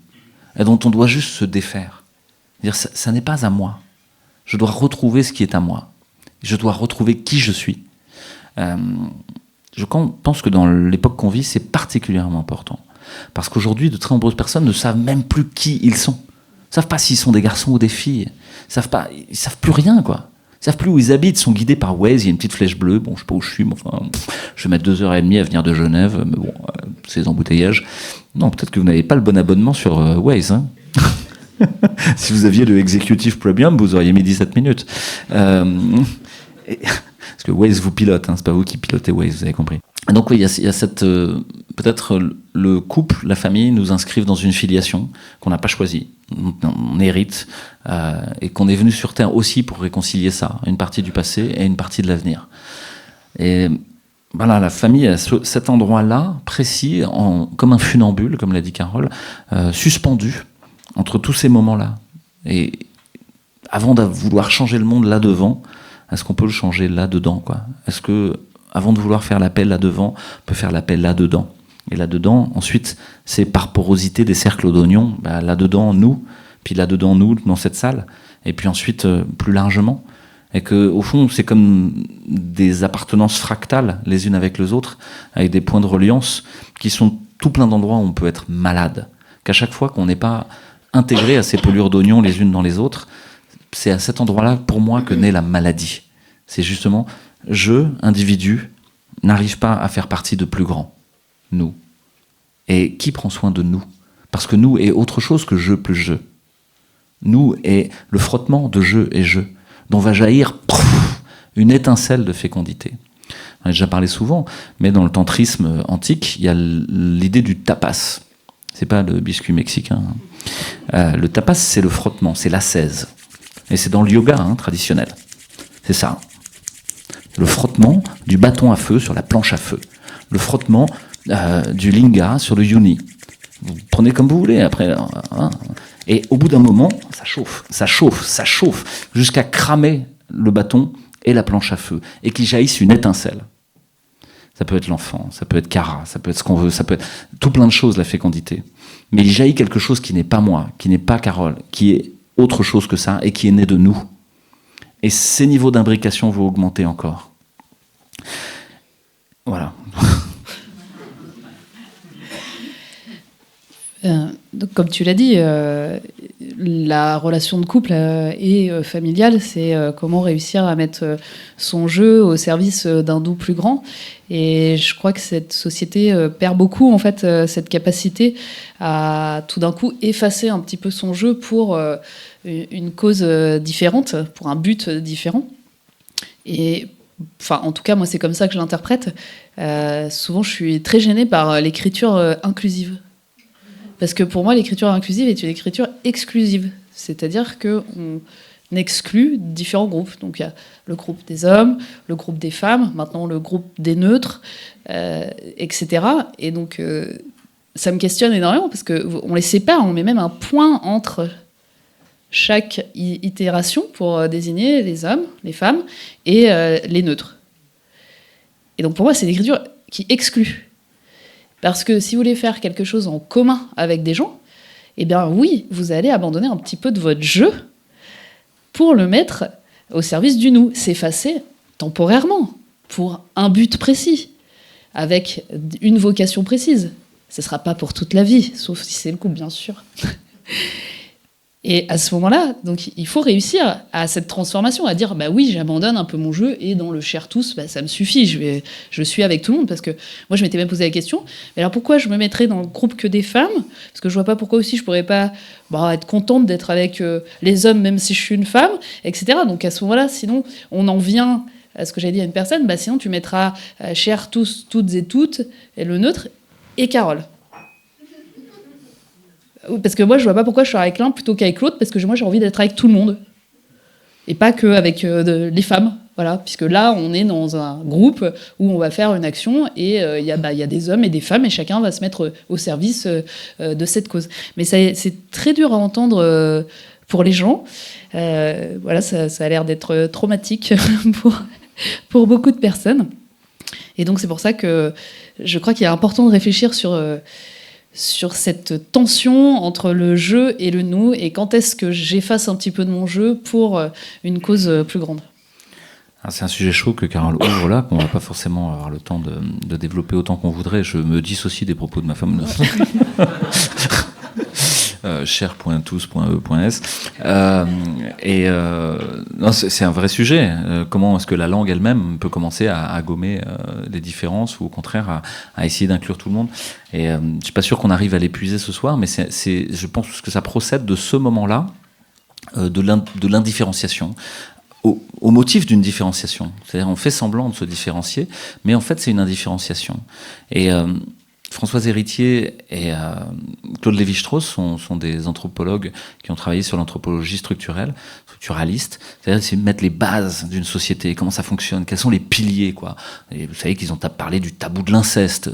et dont on doit juste se défaire. Dire, ça n'est pas à moi. Je dois retrouver ce qui est à moi. Je dois retrouver qui je suis. Je pense que dans l'époque qu'on vit, c'est particulièrement important. Parce qu'aujourd'hui, de très nombreuses personnes ne savent même plus qui ils sont. Ils ne savent pas s'ils sont des garçons ou des filles. Ils ne savent plus rien, quoi. Ils ne savent plus où ils habitent. Ils sont guidés par Waze. Il y a une petite flèche bleue. Bon, je ne sais pas où je suis, mais enfin, je vais mettre 2h30 à venir de Genève. Mais bon, c'est les embouteillages. Non, peut-être que vous n'avez pas le bon abonnement sur Waze. Hein. Si vous aviez le Executive Premium, vous auriez mis 17 minutes. Parce que Waze vous pilote. Hein, c'est pas vous qui pilotez Waze, vous avez compris. Donc oui, il y a cette... peut-être le couple, la famille nous inscrivent dans une filiation qu'on n'a pas choisie. On hérite et qu'on est venu sur Terre aussi pour réconcilier ça, une partie du passé et une partie de l'avenir. Et voilà, la famille a cet endroit-là, précis, comme un funambule, comme l'a dit Carole, suspendu entre tous ces moments-là. Et avant de vouloir changer le monde là-devant, est-ce qu'on peut le changer là-dedans, quoi ? Est-ce que avant de vouloir faire l'appel là-devant, on peut faire l'appel là-dedans. Et là-dedans, ensuite, c'est par porosité des cercles d'oignons, là-dedans, nous, puis là-dedans, nous, dans cette salle, et puis ensuite, plus largement. Et qu'au fond, c'est comme des appartenances fractales, les unes avec les autres, avec des points de reliance, qui sont tout plein d'endroits où on peut être malade. Qu'à chaque fois qu'on n'est pas intégré à ces pelures d'oignons les unes dans les autres, c'est à cet endroit-là, pour moi, que naît la maladie. C'est justement... Je, individu, n'arrive pas à faire partie de plus grand. Nous. Et qui prend soin de nous ? Parce que nous est autre chose que je plus je. Nous est le frottement de je et je, dont va jaillir une étincelle de fécondité. On a déjà parlé souvent, mais dans le tantrisme antique, il y a l'idée du tapas. C'est pas le biscuit mexicain. Le tapas, c'est le frottement, c'est l'ascèse. Et c'est dans le yoga traditionnel. C'est ça. Le frottement du bâton à feu sur la planche à feu. Le frottement du linga sur le yoni. Vous prenez comme vous voulez après. Hein. Et au bout d'un moment, ça chauffe, jusqu'à cramer le bâton et la planche à feu, et qu'il jaillisse une étincelle. Ça peut être l'enfant, ça peut être Cara, ça peut être ce qu'on veut, ça peut être tout plein de choses, la fécondité. Mais il jaillit quelque chose qui n'est pas moi, qui n'est pas Carole, qui est autre chose que ça, et qui est né de nous. Et ces niveaux d'imbrication vont augmenter encore. Voilà. Donc, comme tu l'as dit, la relation de couple et familiale, c'est comment réussir à mettre son jeu au service d'un nous plus grand. Et je crois que cette société perd beaucoup, en fait, cette capacité à tout d'un coup effacer un petit peu son jeu pour une cause différente, pour un but différent. Et enfin, en tout cas, moi, c'est comme ça que je l'interprète. Souvent, je suis très gênée par l'écriture inclusive. Parce que pour moi, l'écriture inclusive est une écriture exclusive. C'est-à-dire qu'on exclut différents groupes. Donc il y a le groupe des hommes, le groupe des femmes, maintenant le groupe des neutres, etc. Et donc ça me questionne énormément parce qu'on les sépare, on met même un point entre chaque itération pour désigner les hommes, les femmes et les neutres. Et donc pour moi, c'est l'écriture qui exclut. Parce que si vous voulez faire quelque chose en commun avec des gens, eh bien oui, vous allez abandonner un petit peu de votre jeu pour le mettre au service du nous, s'effacer temporairement pour un but précis, avec une vocation précise. Ce ne sera pas pour toute la vie, sauf si c'est le couple, bien sûr. Et à ce moment-là, donc, il faut réussir à cette transformation, à dire bah oui, j'abandonne un peu mon jeu et dans le chair tous, bah, ça me suffit, je suis avec tout le monde. Parce que moi, je m'étais même posé la question, mais alors pourquoi je me mettrais dans le groupe que des femmes? Parce que je vois pas pourquoi aussi je pourrais pas être contente d'être avec les hommes, même si je suis une femme, etc. Donc à ce moment-là, sinon, on en vient à ce que j'avais dit à une personne, bah, sinon tu mettras chair tous, toutes et toutes, et le neutre, et Carole. Parce que moi, je vois pas pourquoi je suis avec l'un plutôt qu'avec l'autre, parce que moi, j'ai envie d'être avec tout le monde. Et pas qu'avec les femmes. Voilà, puisque là, on est dans un groupe où on va faire une action et il y a des hommes et des femmes et chacun va se mettre au service de cette cause. Mais c'est très dur à entendre pour les gens. Voilà, ça a l'air d'être traumatique pour beaucoup de personnes. Et donc, c'est pour ça que je crois qu'il est important de réfléchir sur cette tension entre le jeu et le nous, et quand est-ce que j'efface un petit peu de mon jeu pour une cause plus grande. Alors c'est un sujet chaud que Carole ouvre là, qu'on va pas forcément avoir le temps de développer autant qu'on voudrait. Je me dissocie des propos de ma femme. cher.tous.e.s non, c'est un vrai sujet. Comment est-ce que la langue elle-même peut commencer à gommer les différences ou au contraire à essayer d'inclure tout le monde. Et je suis pas sûr qu'on arrive à l'épuiser ce soir, mais je pense que ça procède de ce moment-là, de l'indifférenciation, au motif d'une différenciation. C'est-à-dire on fait semblant de se différencier, mais en fait c'est une indifférenciation. Et Françoise Héritier et Claude Lévi-Strauss sont des anthropologues qui ont travaillé sur l'anthropologie structuraliste, c'est-à-dire mettre les bases d'une société, comment ça fonctionne, quels sont les piliers, quoi. Et vous savez qu'ils ont parlé du tabou de l'inceste.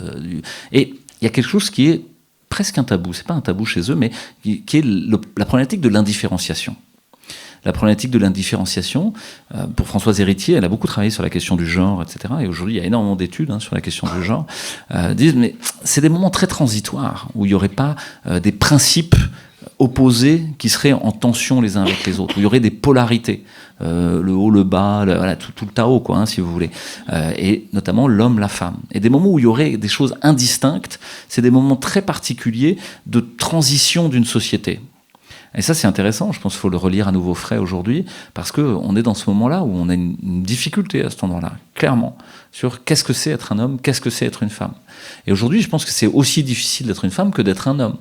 Et il y a quelque chose qui est presque un tabou, c'est pas un tabou chez eux, mais qui est la problématique de l'indifférenciation. La problématique de l'indifférenciation, pour Françoise Héritier, elle a beaucoup travaillé sur la question du genre, etc. Et aujourd'hui, il y a énormément d'études sur la question du genre. Disent, mais c'est des moments très transitoires, où il n'y aurait pas des principes opposés qui seraient en tension les uns avec les autres, où il y aurait des polarités, le haut, le bas, voilà, tout le Tao, quoi, si vous voulez, et notamment l'homme, la femme. Et des moments où il y aurait des choses indistinctes, c'est des moments très particuliers de transition d'une société. Et ça, c'est intéressant. Je pense qu'il faut le relire à nouveau frais aujourd'hui, parce qu'on est dans ce moment-là où on a une difficulté à cet endroit-là, clairement, sur qu'est-ce que c'est être un homme, qu'est-ce que c'est être une femme. Et aujourd'hui, je pense que c'est aussi difficile d'être une femme que d'être un homme.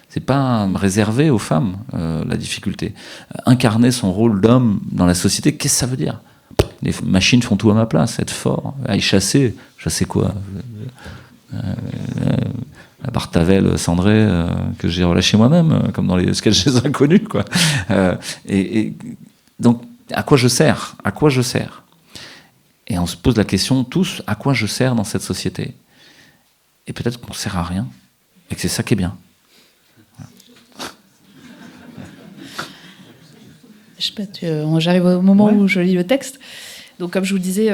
C'est pas réservé aux femmes, la difficulté. Incarner son rôle d'homme dans la société, qu'est-ce que ça veut dire ? Les machines font tout à ma place, être fort, aller chasser quoi ? La Bartavel cendrée que j'ai relâché moi-même, comme dans les sketchs des inconnus, quoi. Et donc, À quoi je sers ? À quoi je sers ? Et on se pose la question tous, à quoi je sers dans cette société ? Et peut-être qu'on ne sert à rien, et que c'est ça qui est bien. Je sais pas, j'arrive au moment où je lis le texte. Donc, comme je vous disais,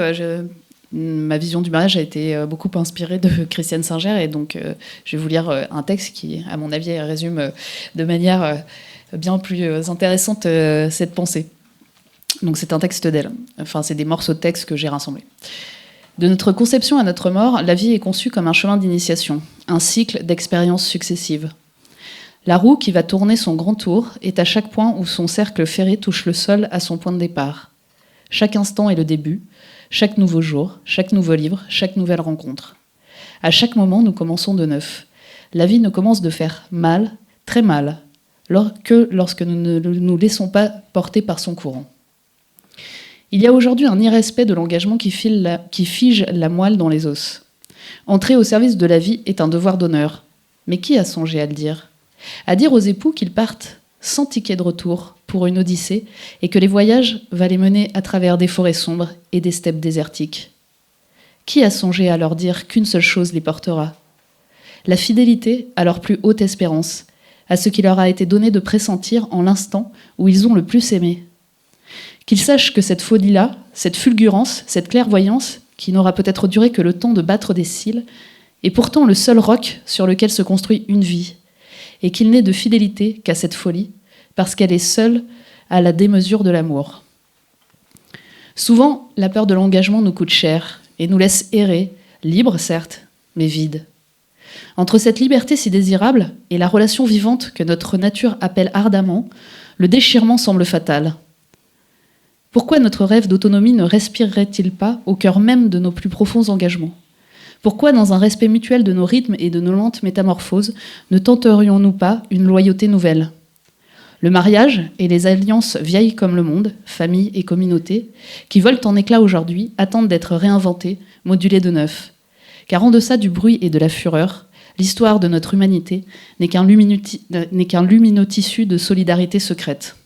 ma vision du mariage a été beaucoup inspirée de Christiane Singer, et donc je vais vous lire un texte qui, à mon avis, résume de manière bien plus intéressante cette pensée. Donc, c'est un texte d'elle. Enfin, c'est des morceaux de texte que j'ai rassemblés. De notre conception à notre mort, la vie est conçue comme un chemin d'initiation, un cycle d'expériences successives. La roue qui va tourner son grand tour est à chaque point où son cercle ferré touche le sol à son point de départ. Chaque instant est le début, chaque nouveau jour, chaque nouveau livre, chaque nouvelle rencontre. À chaque moment, nous commençons de neuf. La vie nous commence de faire mal, très mal, que lorsque nous ne nous laissons pas porter par son courant. Il y a aujourd'hui un irrespect de l'engagement qui fige la moelle dans les os. Entrer au service de la vie est un devoir d'honneur. Mais qui a songé à le dire ? À dire aux époux qu'ils partent sans ticket de retour pour une odyssée et que les voyages vont les mener à travers des forêts sombres et des steppes désertiques. Qui a songé à leur dire qu'une seule chose les portera ? La fidélité à leur plus haute espérance, à ce qui leur a été donné de pressentir en l'instant où ils ont le plus aimé. Qu'ils sachent que cette folie-là, cette fulgurance, cette clairvoyance, qui n'aura peut-être duré que le temps de battre des cils, est pourtant le seul roc sur lequel se construit une vie, et qu'il n'est de fidélité qu'à cette folie, parce qu'elle est seule à la démesure de l'amour. Souvent, la peur de l'engagement nous coûte cher, et nous laisse errer, libres certes, mais vides. Entre cette liberté si désirable et la relation vivante que notre nature appelle ardemment, le déchirement semble fatal. Pourquoi notre rêve d'autonomie ne respirerait-il pas au cœur même de nos plus profonds engagements ? Pourquoi, dans un respect mutuel de nos rythmes et de nos lentes métamorphoses, ne tenterions-nous pas une loyauté nouvelle ? Le mariage et les alliances vieilles comme le monde, famille et communauté, qui volent en éclats aujourd'hui, attendent d'être réinventées, modulées de neuf. Car en deçà du bruit et de la fureur, l'histoire de notre humanité n'est qu'un lumineux tissu de solidarité secrète.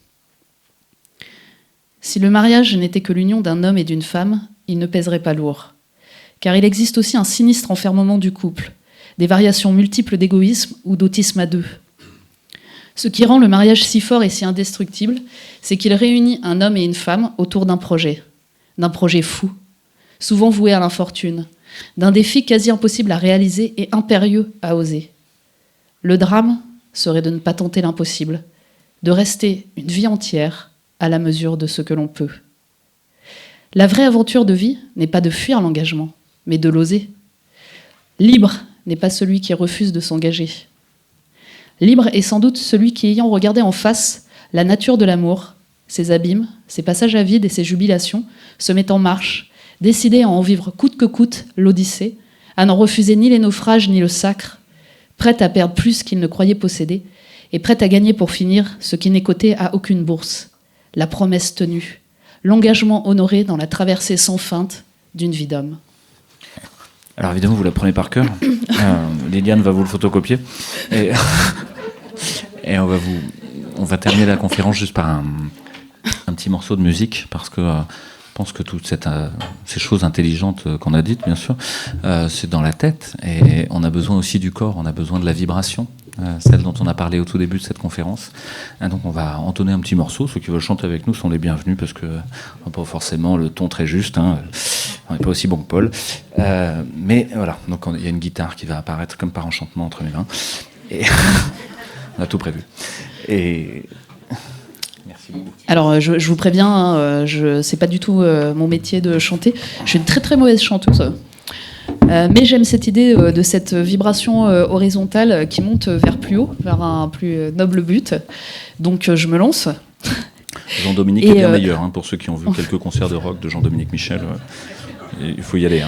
Si le mariage n'était que l'union d'un homme et d'une femme, il ne pèserait pas lourd. Car il existe aussi un sinistre enfermement du couple, des variations multiples d'égoïsme ou d'autisme à deux. Ce qui rend le mariage si fort et si indestructible, c'est qu'il réunit un homme et une femme autour d'un projet fou, souvent voué à l'infortune, d'un défi quasi impossible à réaliser et impérieux à oser. Le drame serait de ne pas tenter l'impossible, de rester une vie entière à la mesure de ce que l'on peut. La vraie aventure de vie n'est pas de fuir l'engagement, mais de l'oser. Libre n'est pas celui qui refuse de s'engager. Libre est sans doute celui qui, ayant regardé en face la nature de l'amour, ses abîmes, ses passages à vide et ses jubilations, se met en marche, décidé à en vivre coûte que coûte l'odyssée, à n'en refuser ni les naufrages ni le sacre, prêt à perdre plus qu'il ne croyait posséder, et prêt à gagner pour finir ce qui n'est coté à aucune bourse. La promesse tenue, l'engagement honoré dans la traversée sans feinte d'une vie d'homme. Alors évidemment, vous la prenez par cœur. Liliane va vous le photocopier. Et on va terminer la conférence juste par un petit morceau de musique, parce que je pense que toutes ces choses intelligentes qu'on a dites, bien sûr, c'est dans la tête, et on a besoin aussi du corps, on a besoin de la vibration, celle dont on a parlé au tout début de cette conférence. Donc on va entonner un petit morceau. Ceux qui veulent chanter avec nous sont les bienvenus, parce que on n'a pas forcément le ton très juste, on n'est pas aussi bon que Paul, mais voilà, donc il y a une guitare qui va apparaître comme par enchantement entre mes mains, et on a tout prévu. Et merci beaucoup. Alors je vous préviens, c'est pas du tout mon métier de chanter. Je suis une très très mauvaise chanteuse. Mais j'aime cette idée de cette vibration horizontale qui monte vers plus haut, vers un plus noble but. Donc je me lance. Jean-Dominique est bien meilleur, pour ceux qui ont vu quelques concerts de rock de Jean-Dominique Michel. Il faut y aller.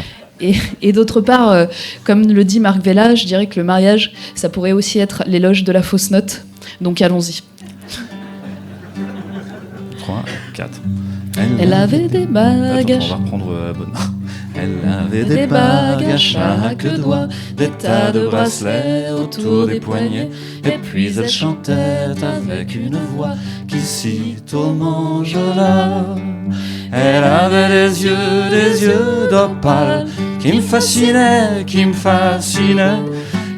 Et d'autre part, comme le dit Marc Vella, je dirais que le mariage, ça pourrait aussi être l'éloge de la fausse note. Donc allons-y. 3, 4. Elle avait des bagues. Attends, on va reprendre bonne. Elle avait des bagues à chaque doigt, des tas de bracelets autour des poignets, et puis elle chantait avec une voix qui cite au manjola. Elle avait des yeux d'opale qui me fascinaient, qui me fascinaient.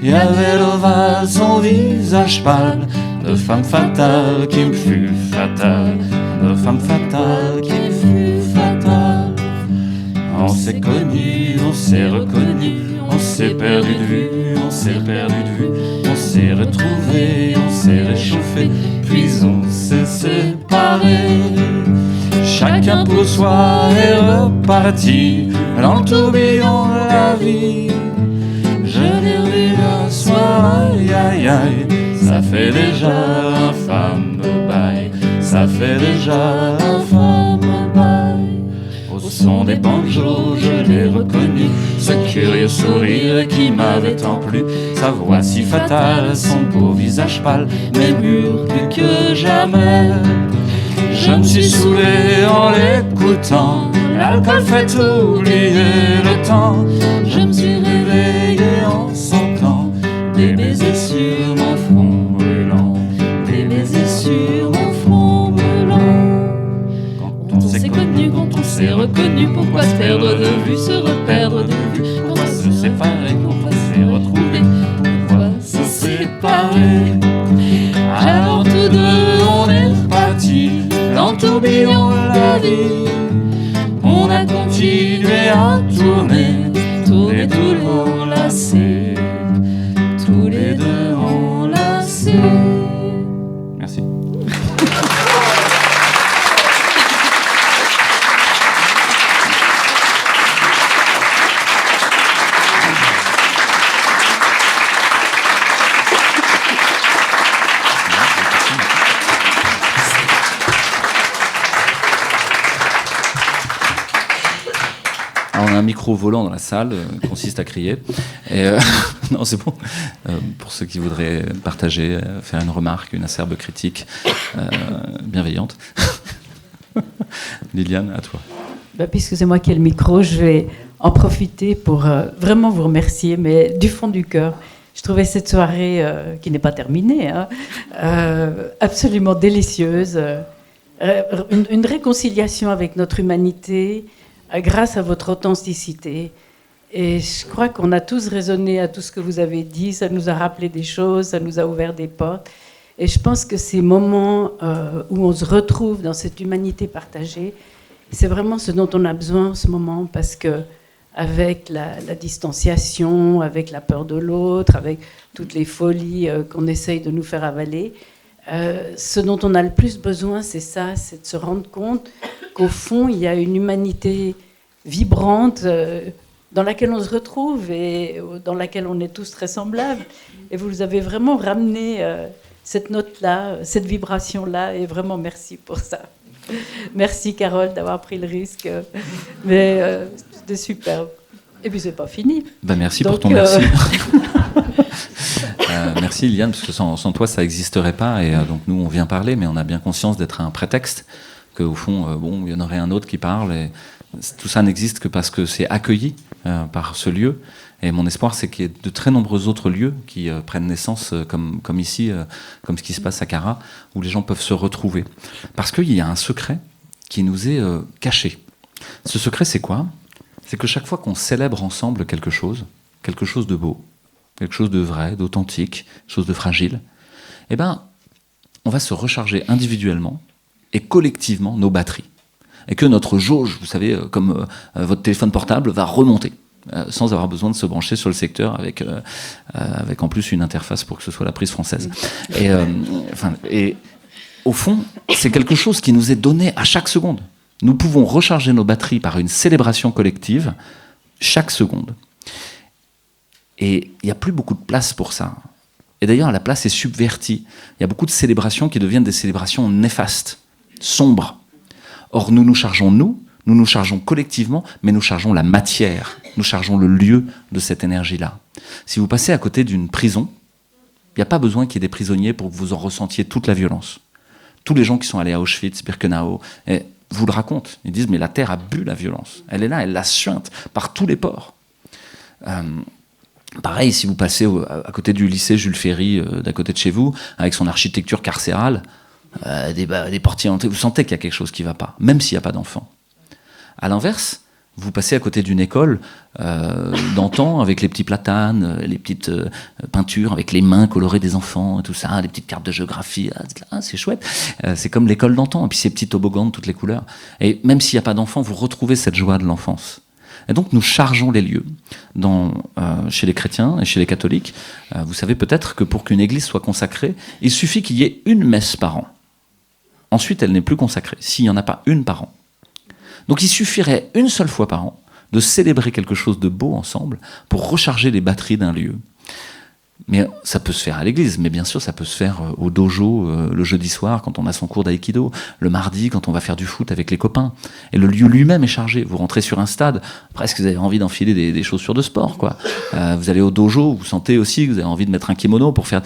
Il y avait l'ovale, son visage pâle, de femme fatale qui me fut fatale, de femme fatale qui me fut fatale. On s'est connus, on s'est reconnus, on s'est perdu de vue, on s'est perdu de vue, on s'est retrouvés, on s'est réchauffé, puis on s'est séparés. Chacun pour soi est reparti dans le tourbillon de la vie. Je l'ai revu un soir, aïe aïe aïe, ça fait déjà un fameux bail, ça fait déjà un fameux bail. Au son des banjos, je l'ai reconnu, ce curieux sourire qui m'avait tant plu, sa voix si fatale, son beau visage pâle, mais mûr plus que jamais. Je me suis saoulé en l'écoutant, l'alcool fait oublier le temps. Je me suis réveillé en sentant des baisers sur mon front brûlant, des baisers sur mon front brûlant. Quand on s'est connu, quand on s'est reconnu, pourquoi se perdre de vue, se reperdre de vue? Pourquoi se séparer, pourquoi se retrouver, pourquoi se séparer? Alors tous deux on est repartis dans le tourbillon de la vie. On a continué à tourner, tourner tout l'enlacé, tous les deux enlacés. Merci. Alors, on a un micro volant dans la salle, consiste à crier. Et non, c'est bon. Pour ceux qui voudraient partager, faire une remarque, une acerbe critique bienveillante. Liliane, à toi. Puisque c'est moi qui ai le micro, je vais en profiter pour vraiment vous remercier, mais du fond du cœur. Je trouvais cette soirée, qui n'est pas terminée, hein, absolument délicieuse. Une réconciliation avec notre humanité, grâce à votre authenticité. Et je crois qu'on a tous résonné à tout ce que vous avez dit. Ça nous a rappelé des choses, ça nous a ouvert des portes. Et je pense que ces moments où on se retrouve dans cette humanité partagée, c'est vraiment ce dont on a besoin en ce moment, parce que avec la distanciation, avec la peur de l'autre, avec toutes les folies qu'on essaye de nous faire avaler, ce dont on a le plus besoin, c'est ça, c'est de se rendre compte qu'au fond, il y a une humanité vibrante dans laquelle on se retrouve et dans laquelle on est tous très semblables. Et vous avez vraiment ramené cette note-là, cette vibration-là, et vraiment merci pour ça. Merci Carole d'avoir pris le risque, mais c'était superbe. Et puis c'est pas fini. Merci. Donc, pour ton merci. Merci Liliane, parce que sans toi ça n'existerait pas, et donc nous on vient parler, mais on a bien conscience d'être un prétexte, qu'au fond il y en aurait un autre qui parle, et tout ça n'existe que parce que c'est accueilli par ce lieu. Et mon espoir, c'est qu'il y ait de très nombreux autres lieux qui prennent naissance, comme ici, comme ce qui se passe à Cara, où les gens peuvent se retrouver. Parce qu'il y a un secret qui nous est caché. Ce secret, c'est quoi ? C'est que chaque fois qu'on célèbre ensemble quelque chose de beau, quelque chose de vrai, d'authentique, quelque chose de fragile, eh ben, on va se recharger individuellement et collectivement nos batteries. Et que notre jauge, vous savez, comme votre téléphone portable, va remonter. Sans avoir besoin de se brancher sur le secteur avec en plus une interface pour que ce soit la prise française. Et au fond, c'est quelque chose qui nous est donné à chaque seconde. Nous pouvons recharger nos batteries par une célébration collective chaque seconde. Et il n'y a plus beaucoup de place pour ça. Et d'ailleurs, la place est subvertie. Il y a beaucoup de célébrations qui deviennent des célébrations néfastes, sombres. Or, nous chargeons nous chargeons collectivement, mais nous chargeons la matière, nous chargeons le lieu de cette énergie-là. Si vous passez à côté d'une prison, il n'y a pas besoin qu'il y ait des prisonniers pour que vous en ressentiez toute la violence. Tous les gens qui sont allés à Auschwitz, Birkenau, vous le racontent. Ils disent, mais la terre a bu la violence. Elle est là, elle la suinte par tous les pores. Pareil, si vous passez à côté du lycée Jules Ferry, d'à côté de chez vous, avec son architecture carcérale, des portiers hantés, vous sentez qu'il y a quelque chose qui ne va pas, même s'il n'y a pas d'enfants. À l'inverse, vous passez à côté d'une école d'antan avec les petits platanes, les petites peintures avec les mains colorées des enfants, et tout ça, les petites cartes de géographie, c'est chouette. C'est comme l'école d'antan, et puis ces petits toboggans de toutes les couleurs. Et même s'il n'y a pas d'enfants, vous retrouvez cette joie de l'enfance. Et donc nous chargeons les lieux. Chez les chrétiens et chez les catholiques, vous savez peut-être que pour qu'une église soit consacrée, il suffit qu'il y ait une messe par an. Ensuite, elle n'est plus consacrée, s'il n'y en a pas une par an. Donc il suffirait une seule fois par an de célébrer quelque chose de beau ensemble pour recharger les batteries d'un lieu. Mais ça peut se faire à l'église, mais bien sûr ça peut se faire au dojo le jeudi soir quand on a son cours d'aïkido, le mardi quand on va faire du foot avec les copains. Et le lieu lui-même est chargé. Vous rentrez sur un stade, presque vous avez envie d'enfiler des chaussures de sport, quoi. Vous allez au dojo, vous sentez aussi que vous avez envie de mettre un kimono pour faire...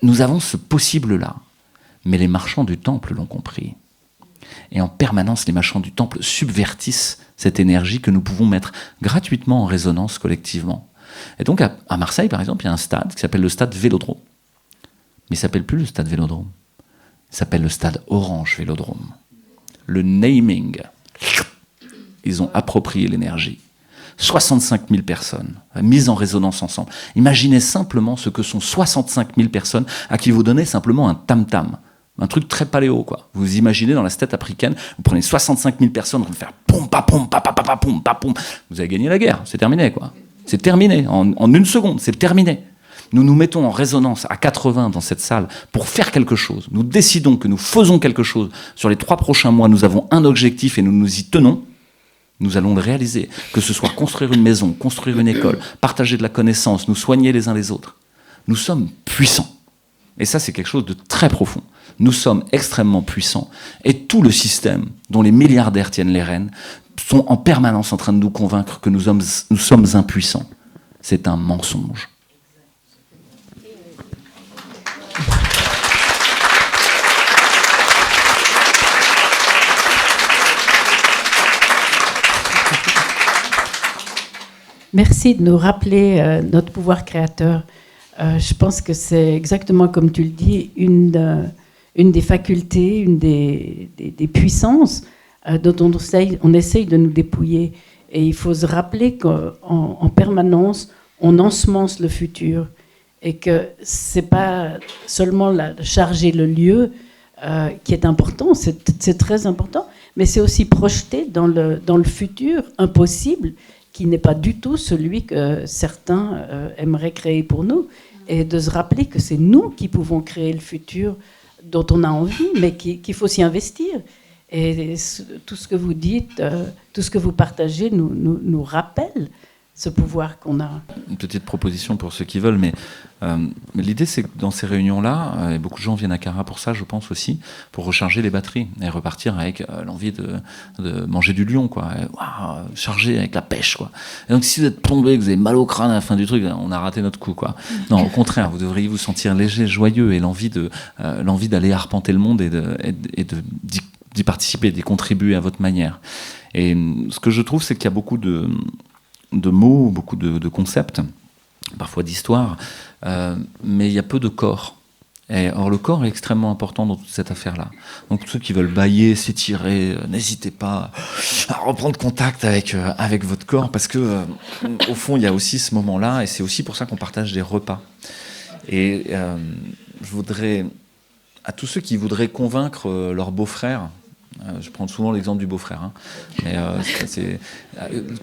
Nous avons ce possible-là. Mais les marchands du temple l'ont compris. Et en permanence, les marchands du temple subvertissent cette énergie que nous pouvons mettre gratuitement en résonance collectivement. Et donc, à Marseille, par exemple, il y a un stade qui s'appelle le stade Vélodrome. Mais il ne s'appelle plus le stade Vélodrome. Il s'appelle le stade Orange Vélodrome. Le naming, ils ont approprié l'énergie. 65 000 personnes mises en résonance ensemble. Imaginez simplement ce que sont 65 000 personnes à qui vous donnez simplement un tam-tam. Un truc très paléo, quoi. Vous imaginez dans la steppe africaine, vous prenez 65 000 personnes, vous faire poum, pa, poum, pa, pa, pa, pa, poum, pa, poum. Vous avez gagné la guerre, c'est terminé, quoi. C'est terminé, en une seconde, c'est terminé. Nous nous mettons en résonance à 80 dans cette salle pour faire quelque chose. Nous décidons que nous faisons quelque chose. Sur les 3 prochains mois, nous avons un objectif et nous nous y tenons. Nous allons le réaliser. Que ce soit construire une maison, construire une école, partager de la connaissance, nous soigner les uns les autres. Nous sommes puissants. Et ça, c'est quelque chose de très profond. Nous sommes extrêmement puissants. Et tout le système dont les milliardaires tiennent les rênes sont en permanence en train de nous convaincre que nous sommes impuissants. C'est un mensonge. Merci de nous rappeler notre pouvoir créateur. Je pense que c'est exactement comme tu le dis, une des facultés, une des puissances dont on essaye de nous dépouiller. Et il faut se rappeler qu'en permanence, on ensemence le futur. Et que ce n'est pas seulement charger le lieu qui est important, c'est très important, mais c'est aussi projeter dans le futur impossible, qui n'est pas du tout celui que certains aimeraient créer pour nous. Et de se rappeler que c'est nous qui pouvons créer le futur dont on a envie, mais qu'il faut s'y investir. Et tout ce que vous dites, tout ce que vous partagez nous rappelle ce pouvoir qu'on a. Une petite proposition pour ceux qui veulent, mais l'idée c'est que dans ces réunions-là, et beaucoup de gens viennent à Cara pour ça, je pense aussi, pour recharger les batteries et repartir avec l'envie de manger du lion, quoi. Charger avec la pêche, quoi. Et donc si vous êtes plombé, que vous avez mal au crâne à la fin du truc, on a raté notre coup, quoi. Non, au contraire, vous devriez vous sentir léger, joyeux, et l'envie d'aller arpenter le monde et d'y participer, d'y contribuer à votre manière. Et ce que je trouve, c'est qu'il y a beaucoup de mots, beaucoup de concepts, parfois d'histoires, mais il y a peu de corps. Or, le corps est extrêmement important dans toute cette affaire-là. Donc, ceux qui veulent bâiller, s'étirer, n'hésitez pas à reprendre contact avec votre corps, parce que, au fond, il y a aussi ce moment-là, et c'est aussi pour ça qu'on partage des repas. Et je voudrais, à tous ceux qui voudraient convaincre leur beau-frère, je prends souvent l'exemple du beau-frère, hein. Mais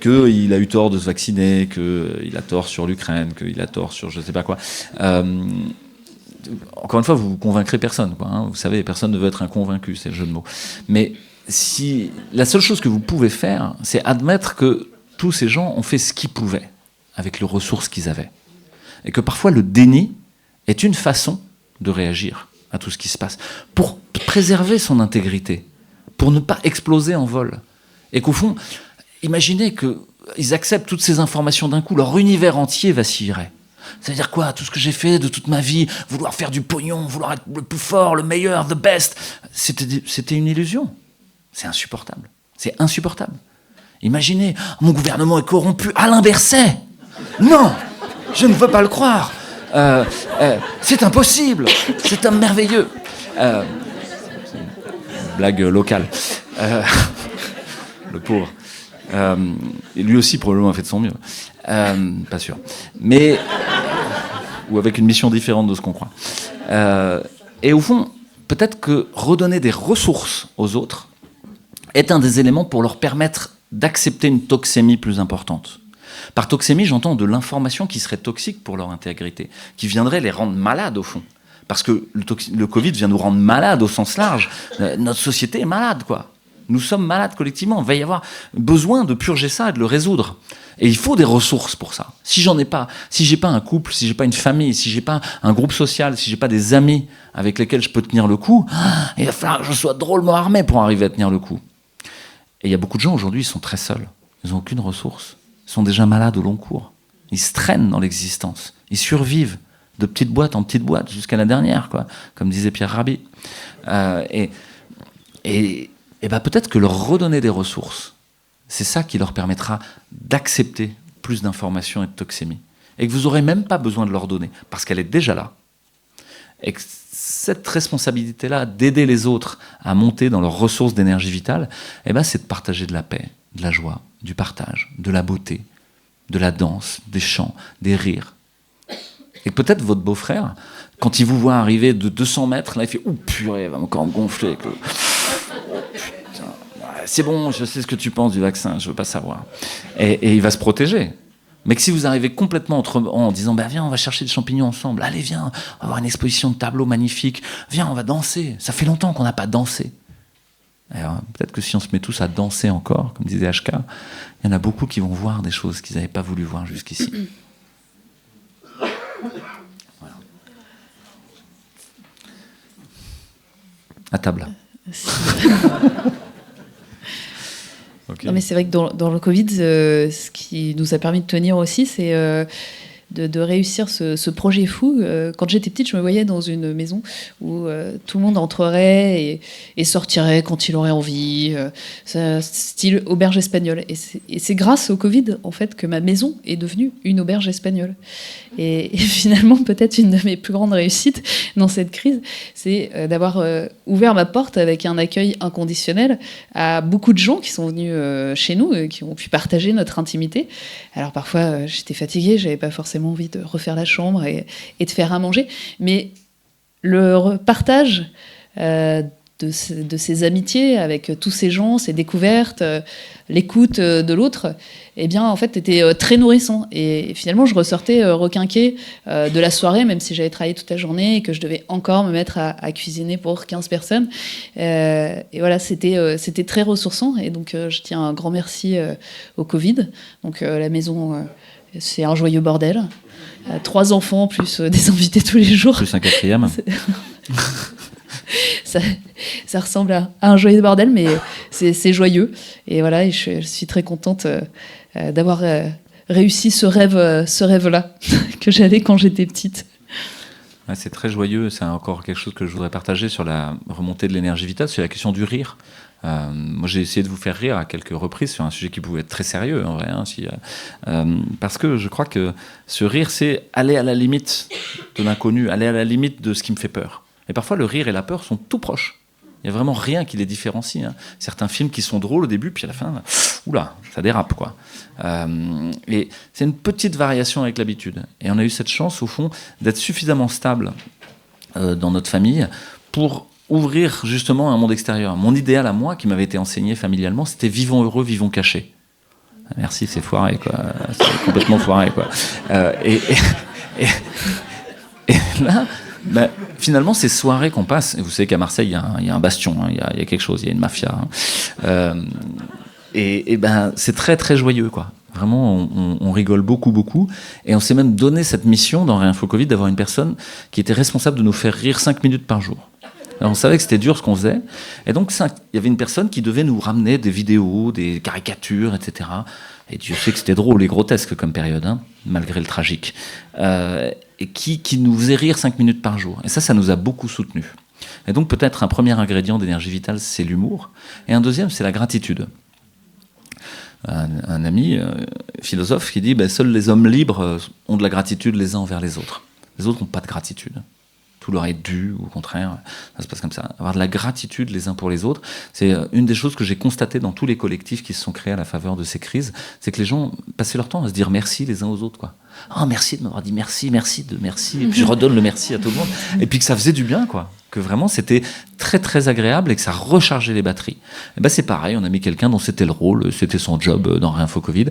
qu'il a eu tort de se vacciner, qu'il a tort sur l'Ukraine, qu'il a tort sur je ne sais pas quoi. Encore une fois, vous ne convaincrez personne, quoi, hein. Vous savez, personne ne veut être inconvaincu, c'est le jeu de mots. Mais la seule chose que vous pouvez faire, c'est admettre que tous ces gens ont fait ce qu'ils pouvaient avec les ressources qu'ils avaient. Et que parfois le déni est une façon de réagir à tout ce qui se passe, pour préserver son intégrité, pour ne pas exploser en vol. Et qu'au fond, imaginez qu'ils acceptent toutes ces informations d'un coup, leur univers entier vacillerait. C'est-à-dire quoi? Tout ce que j'ai fait de toute ma vie, vouloir faire du pognon, vouloir être le plus fort, le meilleur, the best, c'était une illusion. C'est insupportable. C'est insupportable. Imaginez, mon gouvernement est corrompu. Alain Berset! Non! Je ne veux pas le croire. C'est impossible. C'est un merveilleux. Blague locale. Le pauvre. Et lui aussi, probablement, a fait de son mieux. Pas sûr. Mais... ou avec une mission différente de ce qu'on croit. Et au fond, peut-être que redonner des ressources aux autres est un des éléments pour leur permettre d'accepter une toxémie plus importante. Par toxémie, j'entends de l'information qui serait toxique pour leur intégrité, qui viendrait les rendre malades au fond. Parce que le Covid vient nous rendre malades au sens large. Notre société est malade, quoi. Nous sommes malades collectivement. Il va y avoir besoin de purger ça et de le résoudre. Et il faut des ressources pour ça. Si j'en ai pas, si j'ai pas un couple, si j'ai pas une famille, si j'ai pas un groupe social, si j'ai pas des amis avec lesquels je peux tenir le coup, il va falloir que je sois drôlement armé pour arriver à tenir le coup. Et il y a beaucoup de gens aujourd'hui, ils sont très seuls. Ils n'ont aucune ressource. Ils sont déjà malades au long cours. Ils se traînent dans l'existence. Ils survivent de petite boîte en petite boîte jusqu'à la dernière, quoi, comme disait Pierre Rabhi. Et peut-être que leur redonner des ressources, c'est ça qui leur permettra d'accepter plus d'informations et de toxémie. Et que vous n'aurez même pas besoin de leur donner, parce qu'elle est déjà là. Et que cette responsabilité-là d'aider les autres à monter dans leurs ressources d'énergie vitale, c'est de partager de la paix, de la joie, du partage, de la beauté, de la danse, des chants, des rires. Et peut-être votre beau-frère, quand il vous voit arriver de 200 mètres, là il fait « Ouh purée, elle va encore me gonfler avec le... Oh putain, c'est bon, je sais ce que tu penses du vaccin, je veux pas savoir. » Et il va se protéger. Mais que si vous arrivez complètement en disant « Viens, on va chercher des champignons ensemble. Allez, viens, on va avoir une exposition de tableaux magnifiques. Viens, on va danser. Ça fait longtemps qu'on n'a pas dansé. » Alors, peut-être que si on se met tous à danser encore, comme disait HK, il y en a beaucoup qui vont voir des choses qu'ils n'avaient pas voulu voir jusqu'ici. Voilà. À table. Okay. Non, mais c'est vrai que dans le Covid, ce qui nous a permis de tenir aussi, c'est de réussir ce projet fou. Quand j'étais petite, je me voyais dans une maison où tout le monde entrerait et sortirait quand il aurait envie, style auberge espagnole. Et c'est grâce au Covid, en fait, que ma maison est devenue une auberge espagnole. Et finalement, peut-être une de mes plus grandes réussites dans cette crise, c'est d'avoir ouvert ma porte avec un accueil inconditionnel à beaucoup de gens qui sont venus chez nous, qui ont pu partager notre intimité. Alors parfois, j'étais fatiguée, j'avais pas forcément envie de refaire la chambre et de faire à manger, mais le partage de ces amitiés avec tous ces gens, ces découvertes, l'écoute de l'autre, eh bien, en fait, était très nourrissant. Et finalement, je ressortais requinquée de la soirée, même si j'avais travaillé toute la journée et que je devais encore me mettre à cuisiner pour 15 personnes. Et voilà, c'était très ressourçant. Et donc, je tiens un grand merci au Covid. Donc, la maison... c'est un joyeux bordel. 3 enfants, plus des invités tous les jours. Plus un 4e. Ça ressemble à un joyeux bordel, mais c'est joyeux. Et voilà, et je suis très contente d'avoir réussi ce rêve-là que j'avais quand j'étais petite. Ouais, c'est très joyeux. C'est encore quelque chose que je voudrais partager sur la remontée de l'énergie vitale. C'est la question du rire. Moi, j'ai essayé de vous faire rire à quelques reprises sur un sujet qui pouvait être très sérieux, en vrai. Parce que je crois que ce rire, c'est aller à la limite de l'inconnu, aller à la limite de ce qui me fait peur. Et parfois, le rire et la peur sont tout proches. Il n'y a vraiment rien qui les différencie. Certains films qui sont drôles au début, puis à la fin, oula, ça dérape, quoi. Et c'est une petite variation avec l'habitude. Et on a eu cette chance, au fond, d'être suffisamment stable dans notre famille pour ouvrir justement un monde extérieur. Mon idéal à moi, qui m'avait été enseigné familialement, c'était vivons heureux, vivons cachés. Merci, c'est foiré, quoi. C'est complètement foiré, quoi. Et là, finalement, ces soirées qu'on passe, et vous savez qu'à Marseille, il y a un bastion, il y a quelque chose, il y a une mafia. C'est très, très joyeux, quoi. Vraiment, on rigole beaucoup, beaucoup. Et on s'est même donné cette mission dans Réinfo Covid d'avoir une personne qui était responsable de nous faire rire 5 minutes par jour. Alors on savait que c'était dur ce qu'on faisait. Et donc, il y avait une personne qui devait nous ramener des vidéos, des caricatures, etc. Et Dieu sait que c'était drôle et grotesque comme période, malgré le tragique. Et qui nous faisait rire 5 minutes par jour. Et ça nous a beaucoup soutenus. Et donc, peut-être un premier ingrédient d'énergie vitale, c'est l'humour. Et un deuxième, c'est la gratitude. Un ami philosophe qui dit seuls les hommes libres ont de la gratitude les uns envers les autres. Les autres n'ont pas de gratitude. tout leur est dû, ou au contraire, ça se passe comme ça. Avoir de la gratitude les uns pour les autres, c'est une des choses que j'ai constatées dans tous les collectifs qui se sont créés à la faveur de ces crises, c'est que les gens passaient leur temps à se dire merci les uns aux autres, quoi. Oh, merci de m'avoir dit merci, et puis je redonne le merci à tout le monde, et puis que ça faisait du bien, quoi. Que vraiment c'était très très agréable et que ça rechargeait les batteries. Et ben c'est pareil, on a mis quelqu'un dont c'était le rôle, c'était son job dans Réinfo Covid.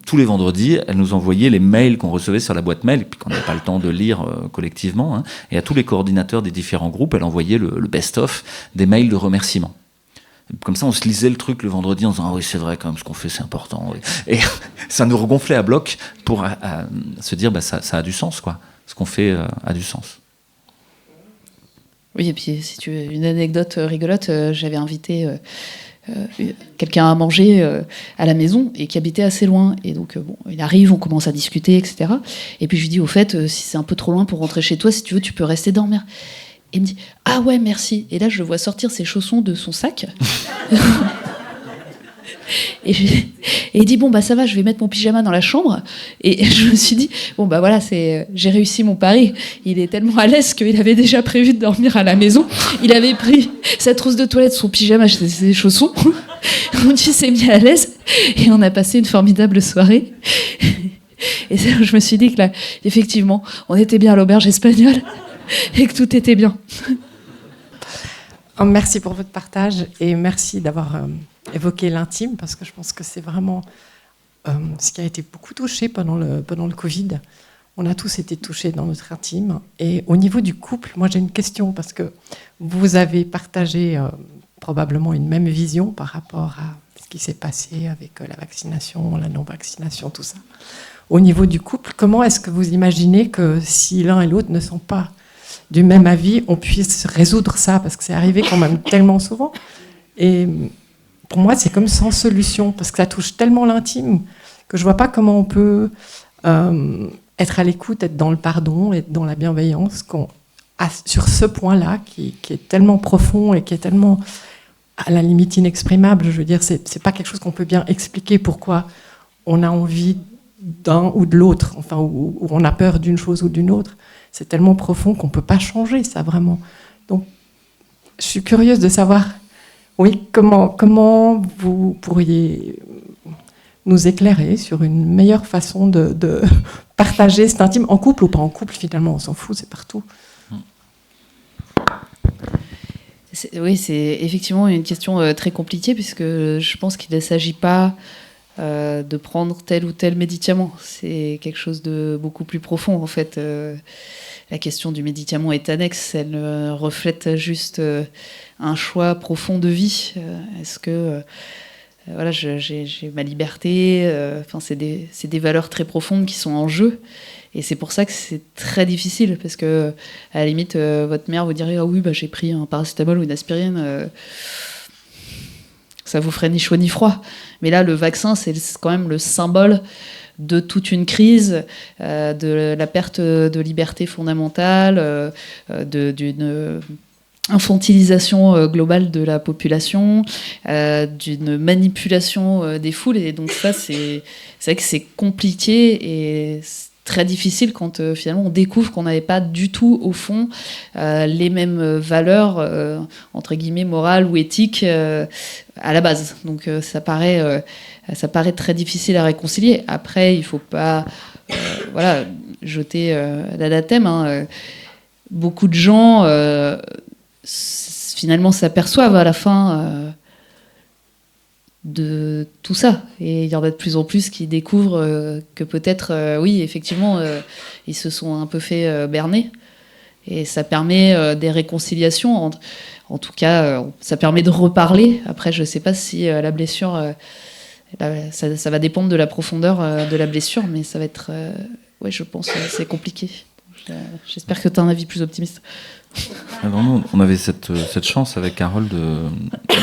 Tous les vendredis, elle nous envoyait les mails qu'on recevait sur la boîte mail, et puis qu'on n'avait pas le temps de lire collectivement, hein, et à tous les coordinateurs des différents groupes, elle envoyait le best-of des mails de remerciements. Comme ça, on se lisait le truc le vendredi en disant « Ah oui, c'est vrai, quand même, ce qu'on fait, c'est important. » Et ça nous regonflait à bloc pour se dire ça a du sens, quoi. Ce qu'on fait a du sens. Oui, et puis si tu veux une anecdote rigolote, j'avais invité quelqu'un à manger à la maison et qui habitait assez loin. Et donc, il arrive, on commence à discuter, etc. Et puis je lui dis, au fait, si c'est un peu trop loin pour rentrer chez toi, si tu veux, tu peux rester dormir. Et il me dit, ah ouais, merci. Et là, je le vois sortir ses chaussons de son sac. Et il dit, bon, ça va, je vais mettre mon pyjama dans la chambre. Et je me suis dit, bon, voilà, j'ai réussi mon pari. Il est tellement à l'aise qu'il avait déjà prévu de dormir à la maison. Il avait pris sa trousse de toilette, son pyjama, ses chaussons. On s'est mis à l'aise et on a passé une formidable soirée. Et c'est là où je me suis dit que là, effectivement, on était bien à l'auberge espagnole et que tout était bien. Merci pour votre partage et merci d'avoir évoqué l'intime, parce que je pense que c'est vraiment ce qui a été beaucoup touché pendant le Covid. On a tous été touchés dans notre intime. Et au niveau du couple, moi j'ai une question, parce que vous avez partagé probablement une même vision par rapport à ce qui s'est passé avec la vaccination, la non-vaccination, tout ça. Au niveau du couple, comment est-ce que vous imaginez que si l'un et l'autre ne sont pas du même avis, on puisse résoudre ça, parce que c'est arrivé quand même tellement souvent. Et pour moi, c'est comme sans solution, parce que ça touche tellement l'intime que je vois pas comment on peut être à l'écoute, être dans le pardon, être dans la bienveillance sur ce point-là qui est tellement profond et qui est tellement à la limite inexprimable. Je veux dire, c'est pas quelque chose qu'on peut bien expliquer pourquoi on a envie d'un ou de l'autre, enfin, ou on a peur d'une chose ou d'une autre. C'est tellement profond qu'on ne peut pas changer ça, vraiment. Donc, je suis curieuse de savoir, oui, comment vous pourriez nous éclairer sur une meilleure façon de partager cet intime, en couple ou pas en couple, finalement, on s'en fout, c'est partout. Oui, c'est effectivement une question très compliquée, puisque je pense qu'il ne s'agit pas de prendre tel ou tel médicament. C'est quelque chose de beaucoup plus profond, en fait. La question du médicament est annexe, elle reflète juste un choix profond de vie. Est-ce que voilà, j'ai ma liberté, c'est des valeurs très profondes qui sont en jeu. Et c'est pour ça que c'est très difficile, parce que à la limite, votre mère vous dirait « Ah oui, j'ai pris un paracétamol ou une aspirine », ça vous ferait ni chaud ni froid. Mais là, le vaccin, c'est quand même le symbole de toute une crise, de la perte de liberté fondamentale, d'une infantilisation globale de la population, d'une manipulation des foules. Et donc ça, c'est vrai que c'est compliqué et très difficile quand finalement on découvre qu'on n'avait pas du tout au fond les mêmes valeurs entre guillemets morales ou éthiques à la base. Donc ça paraît très difficile à réconcilier. Après, il faut pas jeter l'anathème. Beaucoup de gens finalement s'aperçoivent à la fin de tout ça, et il y en a de plus en plus qui découvrent que peut-être oui, effectivement ils se sont un peu fait berner, et ça permet des réconciliations, en tout cas ça permet de reparler. Après, je sais pas si la blessure ça va dépendre de la profondeur de la blessure, mais ça va être je pense c'est compliqué. J'espère que tu as un avis plus optimiste. Alors nous, on avait cette chance avec Carole de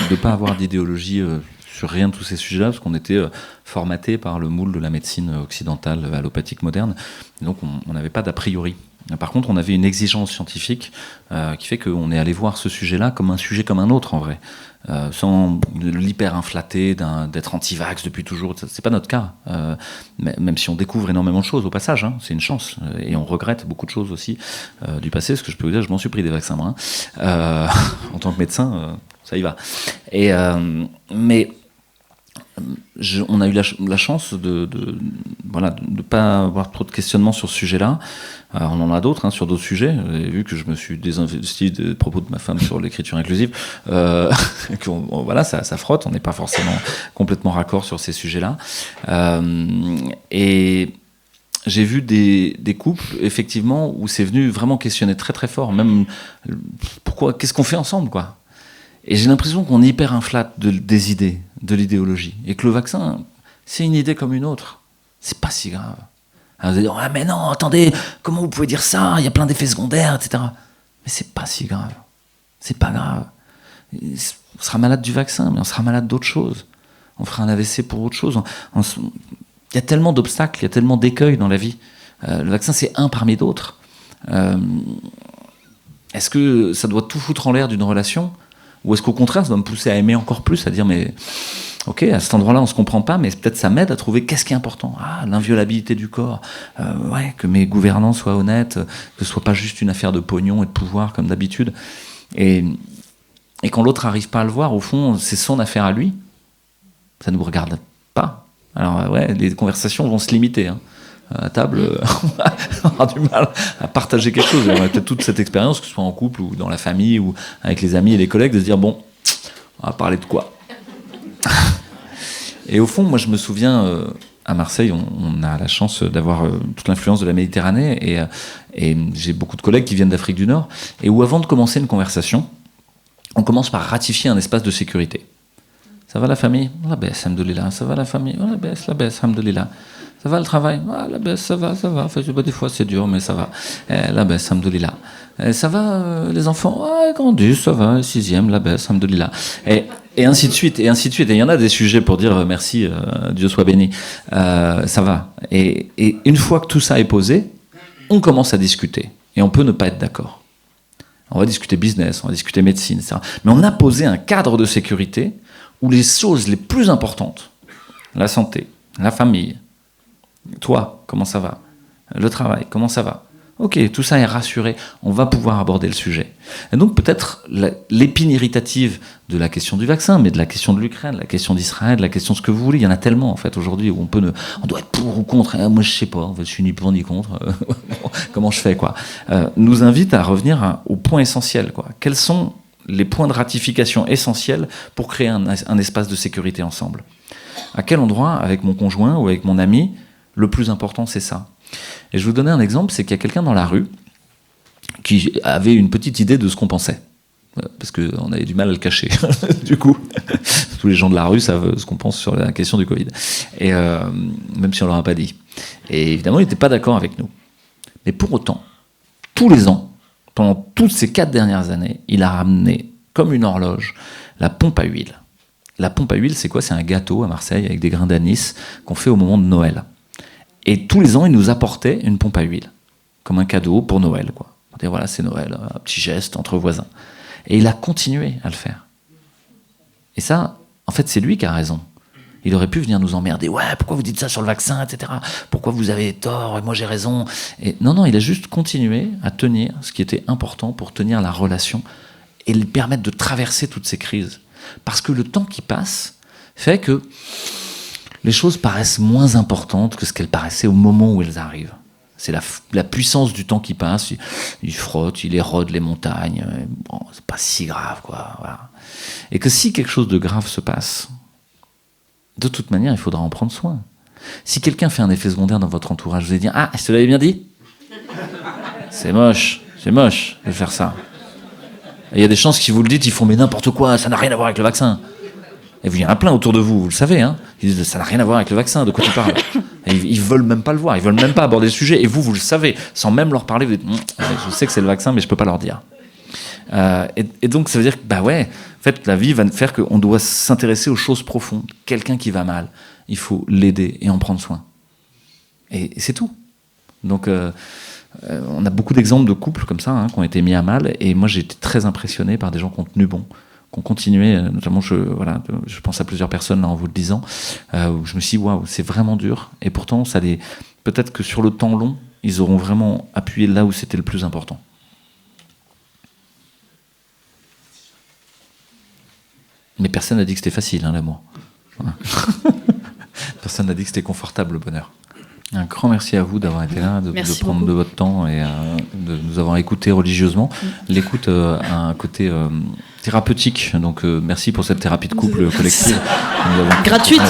ne pas avoir d'idéologie sur rien de tous ces sujets-là, parce qu'on était formaté par le moule de la médecine occidentale allopathique moderne, et donc on n'avait pas d'a priori. Par contre, on avait une exigence scientifique qui fait qu'on est allé voir ce sujet-là comme un sujet comme un autre, en vrai. sans l'hyper inflater d'être anti-vax depuis toujours. C'est pas notre cas. Même si on découvre énormément de choses au passage, hein, c'est une chance. Et on regrette beaucoup de choses aussi du passé. Ce que je peux vous dire, je m'en suis pris des vaccins, moi. En tant que médecin, ça y va. Mais on a eu la chance de pas avoir trop de questionnements sur ce sujet-là. On en a d'autres, hein, sur d'autres sujets. Vous avez vu que je me suis désinvesti des propos de ma femme sur l'écriture inclusive. Voilà, ça frotte. On n'est pas forcément complètement raccord sur ces sujets-là. Et j'ai vu des couples, effectivement, où c'est venu vraiment questionner très très fort. Même qu'est-ce qu'on fait ensemble, quoi. Et j'ai l'impression qu'on hyper inflate des idées, de l'idéologie. Et que le vaccin, c'est une idée comme une autre. C'est pas si grave. Alors vous allez dire, ah mais non, attendez, comment vous pouvez dire ça? Il y a plein d'effets secondaires, etc. Mais c'est pas si grave. C'est pas grave. On sera malade du vaccin, mais on sera malade d'autres choses. On fera un AVC pour autre chose. Il y a tellement d'obstacles, il y a tellement d'écueils dans la vie. Le vaccin, c'est un parmi d'autres. Est-ce que ça doit tout foutre en l'air d'une relation? Ou est-ce qu'au contraire, ça doit me pousser à aimer encore plus, à dire, mais ok, à cet endroit-là, on se comprend pas, mais peut-être ça m'aide à trouver qu'est-ce qui est important. Ah, l'inviolabilité du corps, que mes gouvernants soient honnêtes, que ce soit pas juste une affaire de pognon et de pouvoir, comme d'habitude. Et quand l'autre n'arrive pas à le voir, au fond, c'est son affaire à lui. Ça ne nous regarde pas. Alors, les conversations vont se limiter, hein. À table, on aura du mal à partager quelque chose. On a peut-être toute cette expérience, que ce soit en couple ou dans la famille ou avec les amis et les collègues, de se dire, bon, on va parler de quoi? Et au fond, moi je me souviens, à Marseille, on a la chance d'avoir toute l'influence de la Méditerranée, et j'ai beaucoup de collègues qui viennent d'Afrique du Nord, et où avant de commencer une conversation, on commence par ratifier un espace de sécurité. Ça va la famille? La baisse, alhamdoulilah. Ça va la famille? La baisse, alhamdoulilah. Ça va le travail? La baisse, ça va. Enfin, des fois c'est dur, mais ça va. La baisse, alhamdoulilah. Ça va, les enfants? Ils grandissent, ça va, 6e, la baisse, alhamdoulilah. Et ainsi de suite, et ainsi de suite. Et il y en a des sujets pour dire merci, Dieu soit béni. Ça va. Et une fois que tout ça est posé, on commence à discuter. Et on peut ne pas être d'accord. On va discuter business, on va discuter médecine, etc. Mais on a posé un cadre de sécurité où les choses les plus importantes, la santé, la famille, toi, comment ça va? Le travail, comment ça va? Ok, tout ça est rassuré, on va pouvoir aborder le sujet. Et donc peut-être l'épine irritative de la question du vaccin, mais de la question de l'Ukraine, de la question d'Israël, de la question de ce que vous voulez, il y en a tellement en fait aujourd'hui où on doit être pour ou contre. Moi je sais pas, en fait, je suis ni pour ni contre. Comment je fais, quoi? Nous invite à revenir au point essentiel, quoi. Quels sont les points de ratification essentiels pour créer un espace de sécurité ensemble? À quel endroit, avec mon conjoint ou avec mon ami, le plus important c'est ça? Et je vais vous donner un exemple, c'est qu'il y a quelqu'un dans la rue qui avait une petite idée de ce qu'on pensait. Parce qu'on avait du mal à le cacher, du coup. Tous les gens de la rue savent ce qu'on pense sur la question du Covid. Et même si on ne leur a pas dit. Et évidemment, il n'était pas d'accord avec nous. Mais pour autant, tous les ans, pendant toutes ces 4 dernières années, il a ramené, comme une horloge, la pompe à huile. La pompe à huile, c'est quoi? C'est un gâteau à Marseille avec des grains d'anis qu'on fait au moment de Noël. Et tous les ans, il nous apportait une pompe à huile, comme un cadeau pour Noël, quoi. On dit, voilà, c'est Noël, un petit geste entre voisins. Et il a continué à le faire. Et ça, en fait, c'est lui qui a raison. Il aurait pu venir nous emmerder. Ouais, pourquoi vous dites ça sur le vaccin, etc. Pourquoi vous avez tort et moi j'ai raison? Et non, il a juste continué à tenir ce qui était important pour tenir la relation et lui permettre de traverser toutes ces crises. Parce que le temps qui passe fait que les choses paraissent moins importantes que ce qu'elles paraissaient au moment où elles arrivent. C'est la puissance du temps qui passe. Il frotte, il érode les montagnes. Bon, c'est pas si grave, quoi. Voilà. Et que si quelque chose de grave se passe, de toute manière, il faudra en prendre soin. Si quelqu'un fait un effet secondaire dans votre entourage, vous allez dire « Ah, je te l'avais bien dit ?» C'est moche de faire ça. Il y a des chances que si vous le dites, ils font « Mais n'importe quoi, ça n'a rien à voir avec le vaccin. » Et il y en a plein autour de vous, vous le savez, hein. Ils disent, ça n'a rien à voir avec le vaccin, de quoi tu parles? Et ils veulent même pas le voir, ils veulent même pas aborder le sujet, et vous le savez, sans même leur parler, vous dites, je sais que c'est le vaccin, mais je peux pas leur dire. Et donc ça veut dire que, en fait, la vie va faire qu'on doit s'intéresser aux choses profondes. Quelqu'un qui va mal, il faut l'aider et en prendre soin. Et c'est tout. Donc, on a beaucoup d'exemples de couples comme ça, hein, qui ont été mis à mal, et moi j'ai été très impressionné par des gens qui ont tenu bon, qu'on continuait, notamment je pense à plusieurs personnes là, en vous le disant, où je me suis dit waouh, c'est vraiment dur, et pourtant peut-être que sur le temps long, ils auront vraiment appuyé là où c'était le plus important. Mais personne n'a dit que c'était facile, hein, l'amour. Voilà. Personne n'a dit que c'était confortable, le bonheur. Un grand merci à vous d'avoir été là, de prendre de votre temps et de nous avoir écoutés religieusement. L'écoute a un côté thérapeutique, donc merci pour cette thérapie de couple collective. Gratuite.